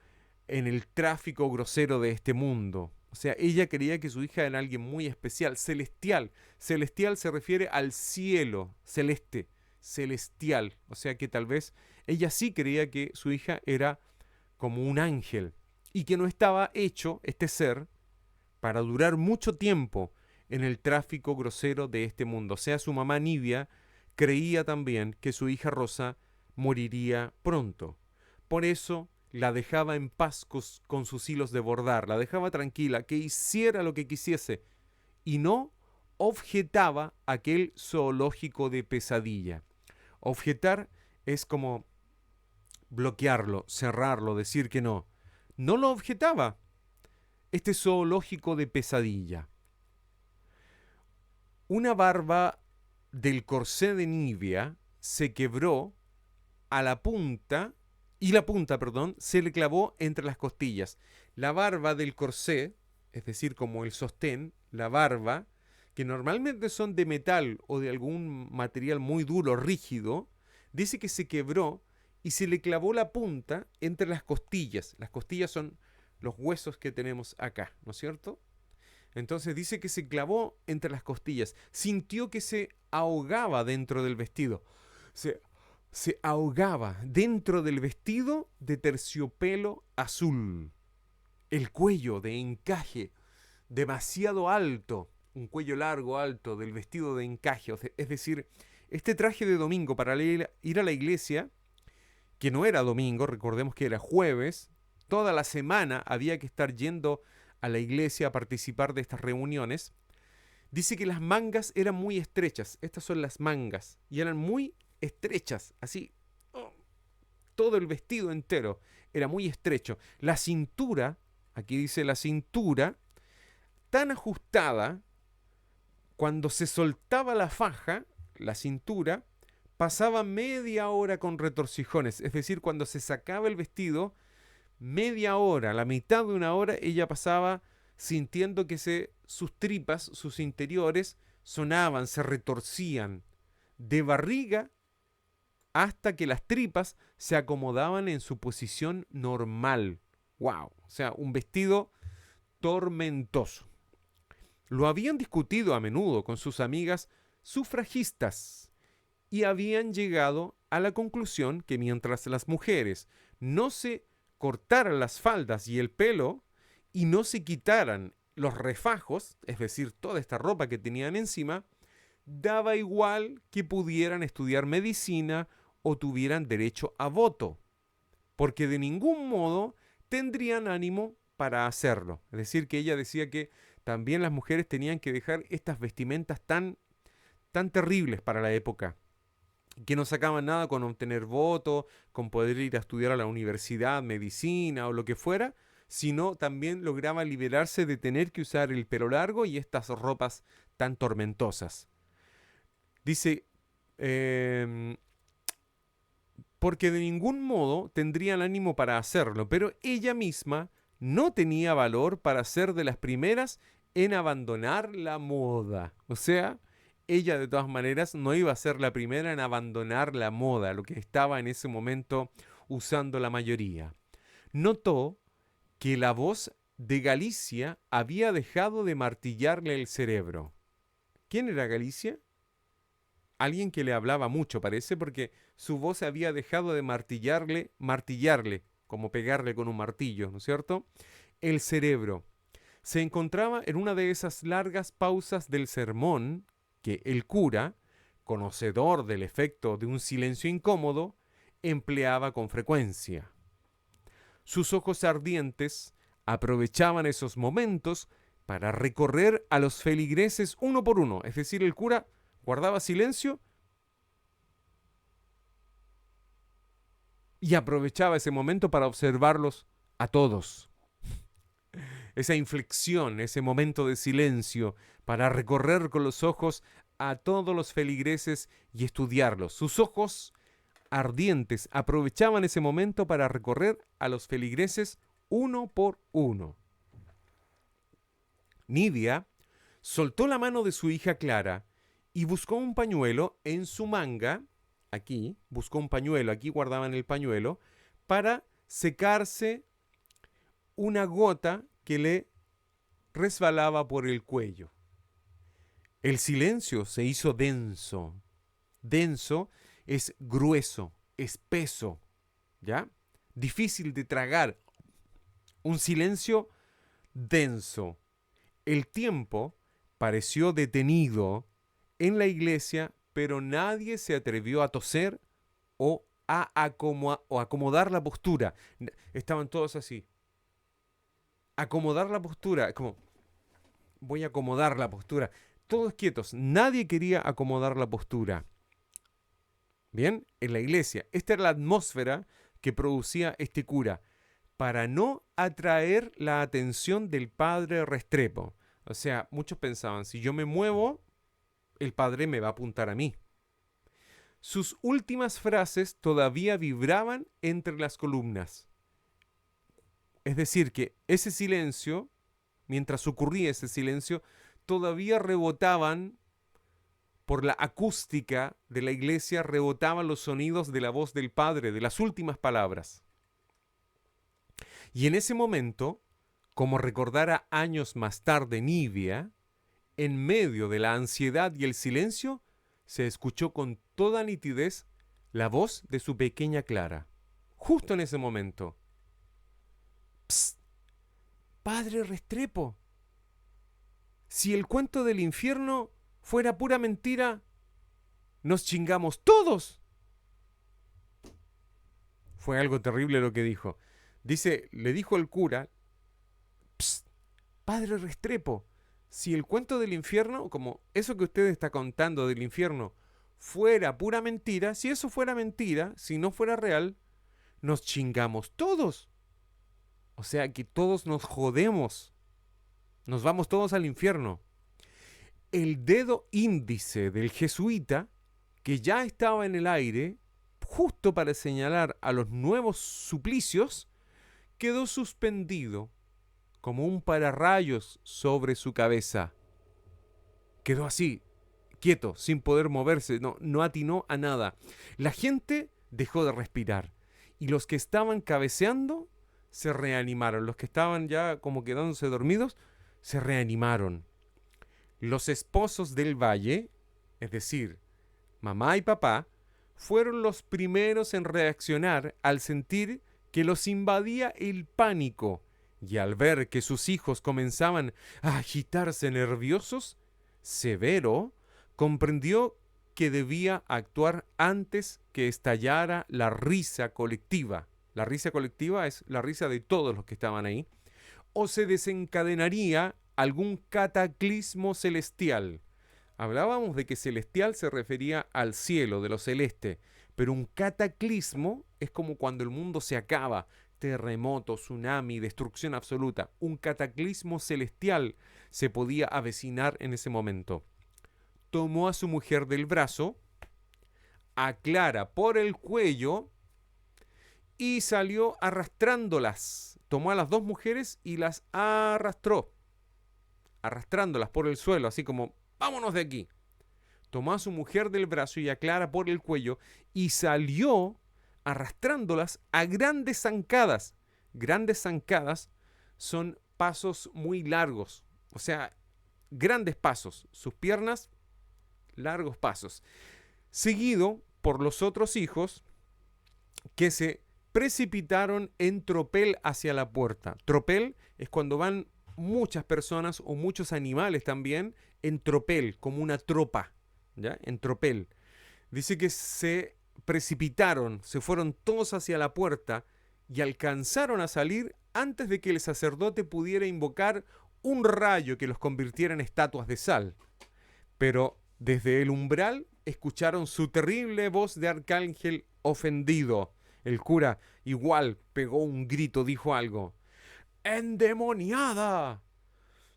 en el tráfico grosero de este mundo. O sea, ella creía que su hija era alguien muy especial, celestial. Celestial se refiere al cielo, celeste, celestial. O sea que tal vez ella sí creía que su hija era como un ángel y que no estaba hecho, este ser, para durar mucho tiempo en el tráfico grosero de este mundo. O sea, su mamá Nivea creía también que su hija Rosa moriría pronto. Por eso la dejaba en paz con sus hilos de bordar, la dejaba tranquila, que hiciera lo que quisiese, y no objetaba aquel zoológico de pesadilla. Objetar es como bloquearlo, cerrarlo, decir que no. No lo objetaba este zoológico de pesadilla. Una barba del corsé de Nivea se quebró a la punta, y la punta, perdón, se le clavó entre las costillas. La barba del corsé, es decir, como el sostén, la barba, que normalmente son de metal o de algún material muy duro, rígido, dice que se quebró y se le clavó la punta entre las costillas. Las costillas son los huesos que tenemos acá, ¿no es cierto? Entonces dice que se clavó entre las costillas. Sintió que se ahogaba dentro del vestido. Se ahogaba dentro del vestido de terciopelo azul. El cuello de encaje demasiado alto. Un cuello largo, alto, del vestido de encaje. Es decir, este traje de domingo para ir a la iglesia, que no era domingo, recordemos que era jueves, toda la semana había que estar yendo a la iglesia a participar de estas reuniones. Dice que las mangas eran muy estrechas. Estas son las mangas. Y eran muy estrechas, así. Todo el vestido entero era muy estrecho. La cintura, aquí dice la cintura, tan ajustada, cuando se soltaba la faja, la cintura, pasaba media hora con retorcijones. Es decir, cuando se sacaba el vestido, media hora, la mitad de una hora, ella pasaba sintiendo que sus tripas, sus interiores, sonaban, se retorcían de barriga hasta que las tripas se acomodaban en su posición normal. ¡Wow! O sea, un vestido tormentoso. Lo habían discutido a menudo con sus amigas sufragistas y habían llegado a la conclusión que mientras las mujeres no se cortaran las faldas y el pelo y no se quitaran los refajos, es decir, toda esta ropa que tenían encima, daba igual que pudieran estudiar medicina o tuvieran derecho a voto, porque de ningún modo tendrían ánimo para hacerlo. Es decir, que ella decía que también las mujeres tenían que dejar estas vestimentas tan terribles para la época, que no sacaban nada con obtener voto, con poder ir a estudiar a la universidad, medicina o lo que fuera, sino también lograba liberarse de tener que usar el pelo largo y estas ropas tan tormentosas. Dice, porque de ningún modo tendrían ánimo para hacerlo, pero ella misma no tenía valor para ser de las primeras en abandonar la moda. O sea, ella de todas maneras no iba a ser la primera en abandonar la moda, lo que estaba en ese momento usando la mayoría. Notó que la voz de Galicia había dejado de martillarle el cerebro. ¿Quién era Galicia? Alguien que le hablaba mucho, parece, porque su voz había dejado de martillarle, como pegarle con un martillo, ¿no es cierto? El cerebro. Se encontraba en una de esas largas pausas del sermón que el cura, conocedor del efecto de un silencio incómodo, empleaba con frecuencia. Sus ojos ardientes aprovechaban esos momentos para recorrer a los feligreses uno por uno, es decir, el cura guardaba silencio y aprovechaba ese momento para observarlos a todos. Esa inflexión, ese momento de silencio para recorrer con los ojos a todos los feligreses y estudiarlos. Sus ojos ardientes aprovechaban ese momento para recorrer a los feligreses uno por uno. Nidia soltó la mano de su hija Clara y buscó un pañuelo en su manga, buscó un pañuelo, aquí guardaban el pañuelo, para secarse una gota que le resbalaba por el cuello. El silencio se hizo denso. Denso es grueso, espeso, ¿ya? Difícil de tragar. Un silencio denso. El tiempo pareció detenido en la iglesia, pero nadie se atrevió a toser o a acomodar la postura. Estaban todos así. Acomodar la postura, como voy a acomodar la postura. Todos quietos, nadie quería acomodar la postura. Bien, en la iglesia. Esta era la atmósfera que producía este cura, para no atraer la atención del padre Restrepo. O sea, muchos pensaban, si yo me muevo, el padre me va a apuntar a mí. Sus últimas frases todavía vibraban entre las columnas. Es decir, que ese silencio, mientras ocurría ese silencio, todavía rebotaban por la acústica de la iglesia, rebotaban los sonidos de la voz del Padre, de las últimas palabras. Y en ese momento, como recordara años más tarde Nidia, en medio de la ansiedad y el silencio, se escuchó con toda nitidez la voz de su pequeña Clara. Justo en ese momento. ¡Psst! Padre Restrepo, si el cuento del infierno fuera pura mentira, nos chingamos todos. Fue algo terrible lo que dijo. Le dijo el cura, Psst, Padre Restrepo, si el cuento del infierno, como eso que usted está contando del infierno, fuera pura mentira, si eso fuera mentira, si no fuera real, nos chingamos todos. O sea que todos nos jodemos. Nos vamos todos al infierno. El dedo índice del jesuita, que ya estaba en el aire, justo para señalar a los nuevos suplicios, quedó suspendido como un pararrayos sobre su cabeza. Quedó así, quieto, sin poder moverse, no atinó a nada. La gente dejó de respirar y los que estaban cabeceando se reanimaron. Los que estaban ya como quedándose dormidos, se reanimaron. Los esposos del valle, es decir, mamá y papá, fueron los primeros en reaccionar al sentir que los invadía el pánico y al ver que sus hijos comenzaban a agitarse nerviosos, Severo comprendió que debía actuar antes que estallara la risa colectiva. La risa colectiva es la risa de todos los que estaban ahí. O se desencadenaría algún cataclismo celestial. Hablábamos de que celestial se refería al cielo, de lo celeste, pero un cataclismo es como cuando el mundo se acaba, terremoto, tsunami, destrucción absoluta. Un cataclismo celestial se podía avecinar en ese momento. Tomó a su mujer del brazo, a Clara por el cuello y salió arrastrándolas. Tomó a las dos mujeres y las arrastró, arrastrándolas por el suelo, así como, vámonos de aquí. Tomó a su mujer del brazo y a Clara por el cuello y salió arrastrándolas a grandes zancadas. Grandes zancadas son pasos muy largos, o sea, grandes pasos. Sus piernas, largos pasos. Seguido por los otros hijos que se precipitaron en tropel hacia la puerta. Tropel es cuando van muchas personas o muchos animales también en tropel, como una tropa, ¿ya? En tropel. Dice que se precipitaron, se fueron todos hacia la puerta y alcanzaron a salir antes de que el sacerdote pudiera invocar un rayo que los convirtiera en estatuas de sal. Pero desde el umbral escucharon su terrible voz de arcángel ofendido. El cura igual pegó un grito, dijo algo. ¡Endemoniada!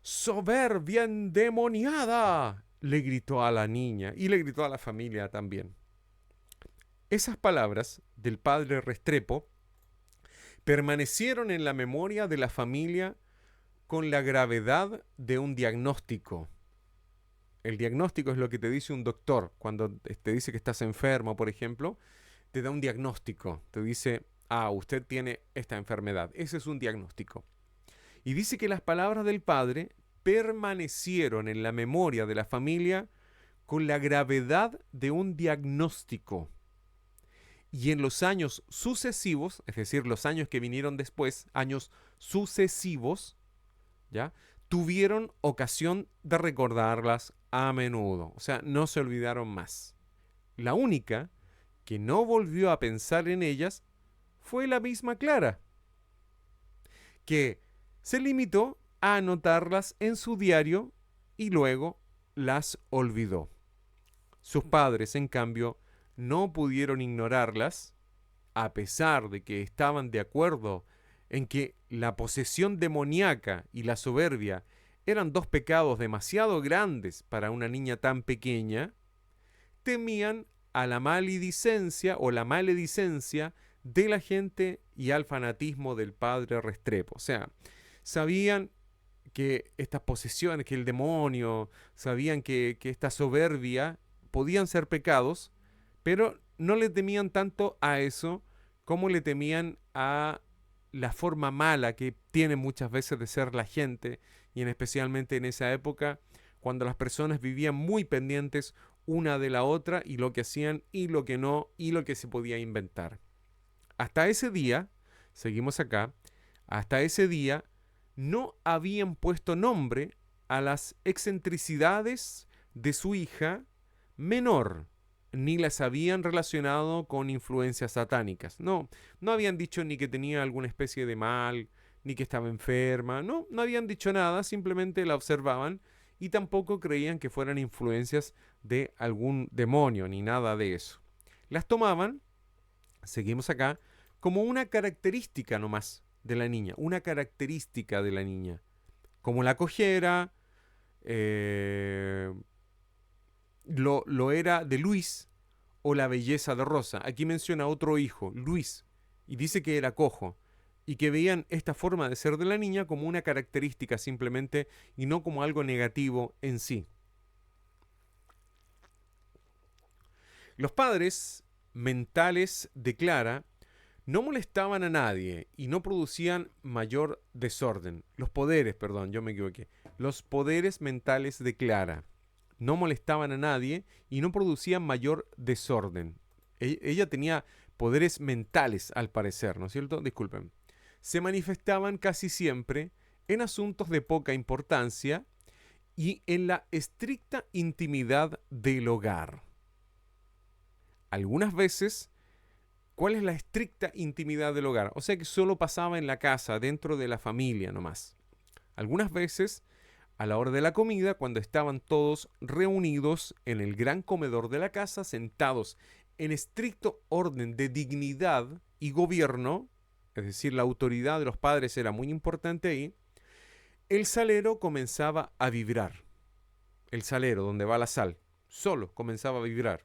¡Soberbia endemoniada! Le gritó a la niña y le gritó a la familia también. Esas palabras del padre Restrepo permanecieron en la memoria de la familia con la gravedad de un diagnóstico. El diagnóstico es lo que te dice un doctor. Cuando te dice que estás enfermo, por ejemplo, te da un diagnóstico. Te dice, usted tiene esta enfermedad. Ese es un diagnóstico. Y dice que las palabras del padre permanecieron en la memoria de la familia con la gravedad de un diagnóstico. Y en los años sucesivos, es decir, los años que vinieron después, años sucesivos, ¿ya? Tuvieron ocasión de recordarlas a menudo. O sea, no se olvidaron más. La única que no volvió a pensar en ellas fue la misma Clara, que se limitó a anotarlas en su diario y luego las olvidó. Sus padres, en cambio, no pudieron ignorarlas, a pesar de que estaban de acuerdo en que la posesión demoníaca y la soberbia eran dos pecados demasiado grandes para una niña tan pequeña. Temían a la maledicencia o la maledicencia de la gente y al fanatismo del padre Restrepo. O sea, sabían que estas posesiones, que el demonio, sabían que esta soberbia podían ser pecados, pero no le temían tanto a eso como le temían a la forma mala que tiene muchas veces de ser la gente, y especialmente en esa época, cuando las personas vivían muy pendientes una de la otra y lo que hacían y lo que no y lo que se podía inventar. Hasta ese día, seguimos acá, hasta ese día no habían puesto nombre a las excentricidades de su hija menor, ni las habían relacionado con influencias satánicas. No habían dicho ni que tenía alguna especie de mal, ni que estaba enferma. No habían dicho nada, simplemente la observaban y tampoco creían que fueran influencias de algún demonio, ni nada de eso. Las tomaban, seguimos acá, como una característica nomás de la niña, una característica de la niña, como la cojera, lo era de Luis o la belleza de Rosa. Aquí menciona otro hijo, Luis, y dice que era cojo y que veían esta forma de ser de la niña como una característica simplemente y no como algo negativo en sí. Los padres mentales de Clara no molestaban a nadie y no producían mayor desorden. Los poderes mentales de Clara no molestaban a nadie y no producían mayor desorden. Ella tenía poderes mentales, al parecer, ¿no es cierto? Disculpen. Se manifestaban casi siempre en asuntos de poca importancia y en la estricta intimidad del hogar. Algunas veces, ¿cuál es la estricta intimidad del hogar? O sea que solo pasaba en la casa, dentro de la familia nomás. Algunas veces, a la hora de la comida, cuando estaban todos reunidos en el gran comedor de la casa, sentados en estricto orden de dignidad y gobierno, es decir, la autoridad de los padres era muy importante ahí, el salero comenzaba a vibrar. El salero, donde va la sal, solo comenzaba a vibrar.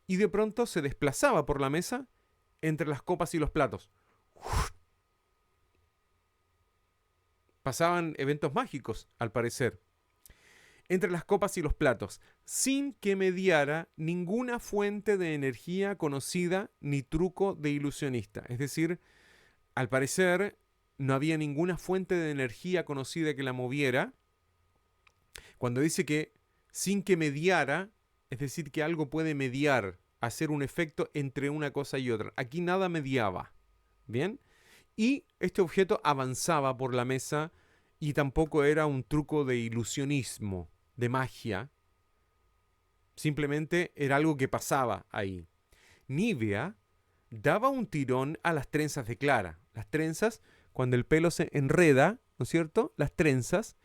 Y de pronto se desplazaba por la mesa entre las copas y los platos. Pasaban eventos mágicos, al parecer, entre las copas y los platos, sin que mediara ninguna fuente de energía conocida ni truco de ilusionista. Es decir, al parecer no había ninguna fuente de energía conocida que la moviera. Cuando dice que sin que mediara, es decir, que algo puede mediar, hacer un efecto entre una cosa y otra. Aquí nada mediaba. ¿Bien? Y este objeto avanzaba por la mesa y tampoco era un truco de ilusionismo, de magia. Simplemente era algo que pasaba ahí. Nivea daba un tirón a las trenzas de Clara. Las trenzas, cuando el pelo se enreda, ¿no es cierto? Las trenzas,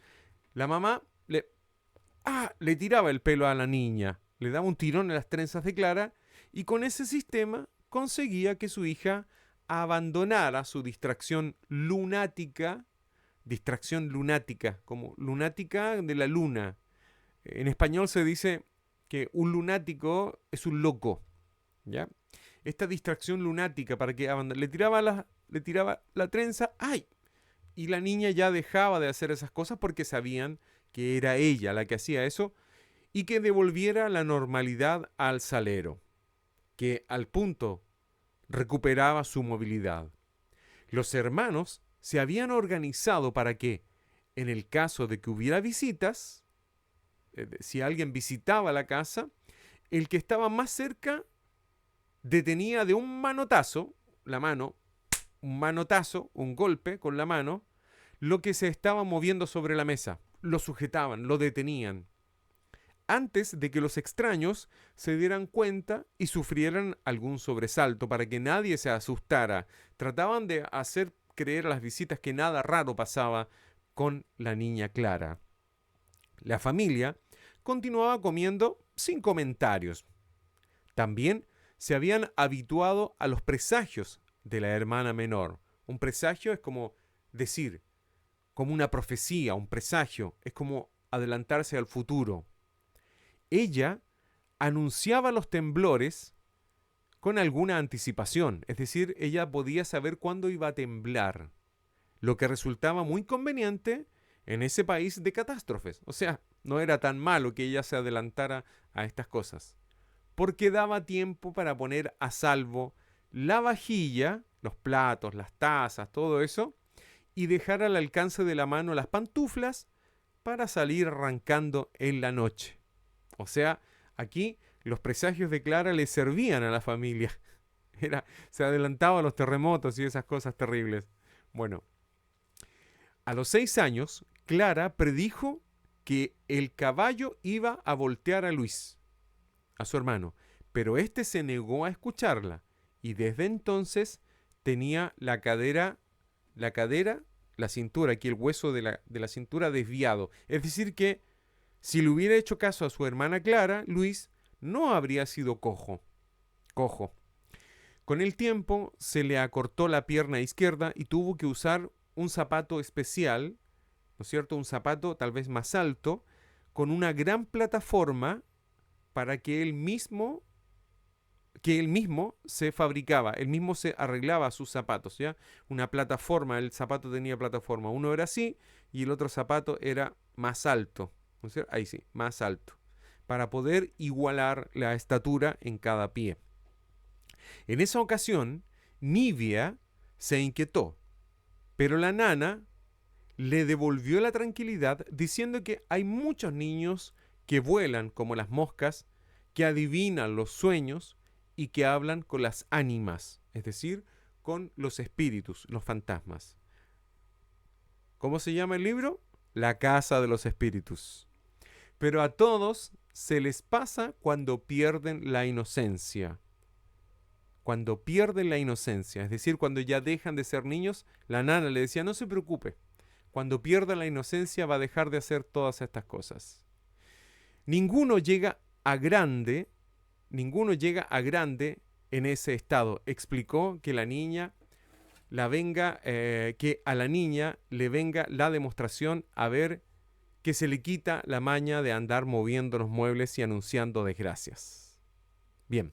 la mamá le tiraba el pelo a la niña, le daba un tirón a las trenzas de Clara y con ese sistema conseguía que su hija abandonara su distracción lunática, como lunática de la luna. En español se dice que un lunático es un loco, ¿ya? Esta distracción lunática para que le tiraba la trenza, ¡ay! Y la niña ya dejaba de hacer esas cosas porque sabían que era ella la que hacía eso y que devolviera la normalidad al salero, que al punto recuperaba su movilidad. Los hermanos se habían organizado para que, en el caso de que hubiera visitas, si alguien visitaba la casa, el que estaba más cerca detenía de un manotazo, un golpe con la mano, lo que se estaba moviendo sobre la mesa. Lo sujetaban, lo detenían, antes de que los extraños se dieran cuenta y sufrieran algún sobresalto, para que nadie se asustara. Trataban de hacer creer a las visitas que nada raro pasaba con la niña Clara. La familia continuaba comiendo sin comentarios. También se habían habituado a los presagios de la hermana menor. Un presagio es como decir, como una profecía, un presagio, es como adelantarse al futuro. Ella anunciaba los temblores con alguna anticipación, es decir, ella podía saber cuándo iba a temblar, lo que resultaba muy conveniente en ese país de catástrofes. O sea, no era tan malo que ella se adelantara a estas cosas, porque daba tiempo para poner a salvo la vajilla, los platos, las tazas, todo eso, y dejar al alcance de la mano las pantuflas para salir arrancando en la noche. O sea, aquí los presagios de Clara le servían a la familia. Se adelantaba a los terremotos y esas cosas terribles. Bueno, a los 6 años, Clara predijo que el caballo iba a voltear a Luis, a su hermano, pero este se negó a escucharla y desde entonces tenía la cintura, aquí el hueso de la cintura desviado. Es decir que si le hubiera hecho caso a su hermana Clara, Luis no habría sido cojo. Con el tiempo se le acortó la pierna izquierda y tuvo que usar un zapato especial, ¿no es cierto? Un zapato tal vez más alto, con una gran plataforma para que él mismo se fabricaba, él mismo se arreglaba sus zapatos, ¿ya? Una plataforma, el zapato tenía plataforma. Uno era así y el otro zapato era más alto, ¿no es cierto? Ahí sí, más alto, para poder igualar la estatura en cada pie. En esa ocasión, Nivia se inquietó, pero la nana le devolvió la tranquilidad diciendo que hay muchos niños que vuelan como las moscas, que adivinan los sueños y que hablan con las ánimas, es decir, con los espíritus, los fantasmas. ¿Cómo se llama el libro? La casa de los espíritus. Pero a todos se les pasa cuando pierden la inocencia. Cuando pierden la inocencia, es decir, cuando ya dejan de ser niños, la nana le decía, no se preocupe, cuando pierda la inocencia va a dejar de hacer todas estas cosas. Ninguno llega a grande en ese estado. Explicó que que a la niña le venga la demostración a ver que se le quita la maña de andar moviendo los muebles y anunciando desgracias. Bien,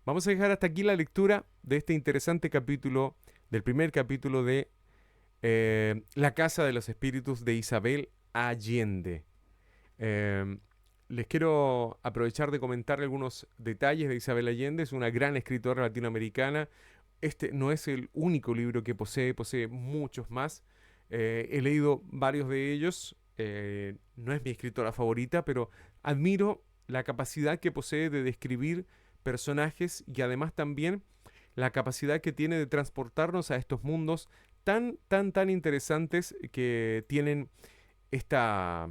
vamos a dejar hasta aquí la lectura de este interesante capítulo, del primer capítulo de La Casa de los Espíritus de Isabel Allende. Les quiero aprovechar de comentar algunos detalles de Isabel Allende. Es una gran escritora latinoamericana. Este no es el único libro que posee muchos más. He leído varios de ellos. No es mi escritora favorita, pero admiro la capacidad que posee de describir personajes y además también la capacidad que tiene de transportarnos a estos mundos tan interesantes que tienen esta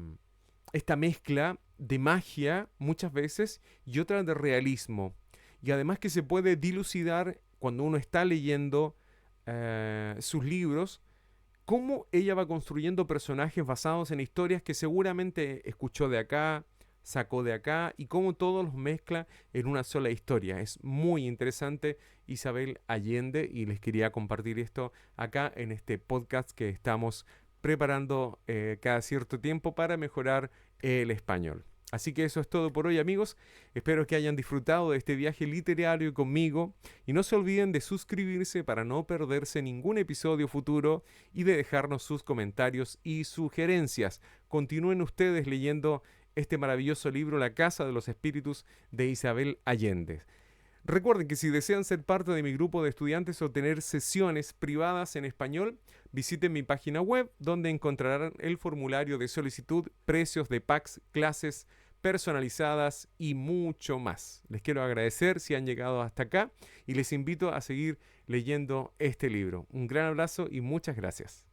mezcla de magia muchas veces y otra de realismo. Y además que se puede dilucidar cuando uno está leyendo sus libros, cómo ella va construyendo personajes basados en historias que seguramente escuchó de acá, sacó de acá y cómo todo los mezcla en una sola historia. Es muy interesante Isabel Allende y les quería compartir esto acá en este podcast que estamos preparando cada cierto tiempo para mejorar el español. Así que eso es todo por hoy, amigos. Espero que hayan disfrutado de este viaje literario conmigo y no se olviden de suscribirse para no perderse ningún episodio futuro y de dejarnos sus comentarios y sugerencias. Continúen ustedes leyendo este maravilloso libro La Casa de los Espíritus de Isabel Allende. Recuerden que si desean ser parte de mi grupo de estudiantes o tener sesiones privadas en español, visiten mi página web donde encontrarán el formulario de solicitud, precios de packs, clases personalizadas y mucho más. Les quiero agradecer si han llegado hasta acá y les invito a seguir leyendo este libro. Un gran abrazo y muchas gracias.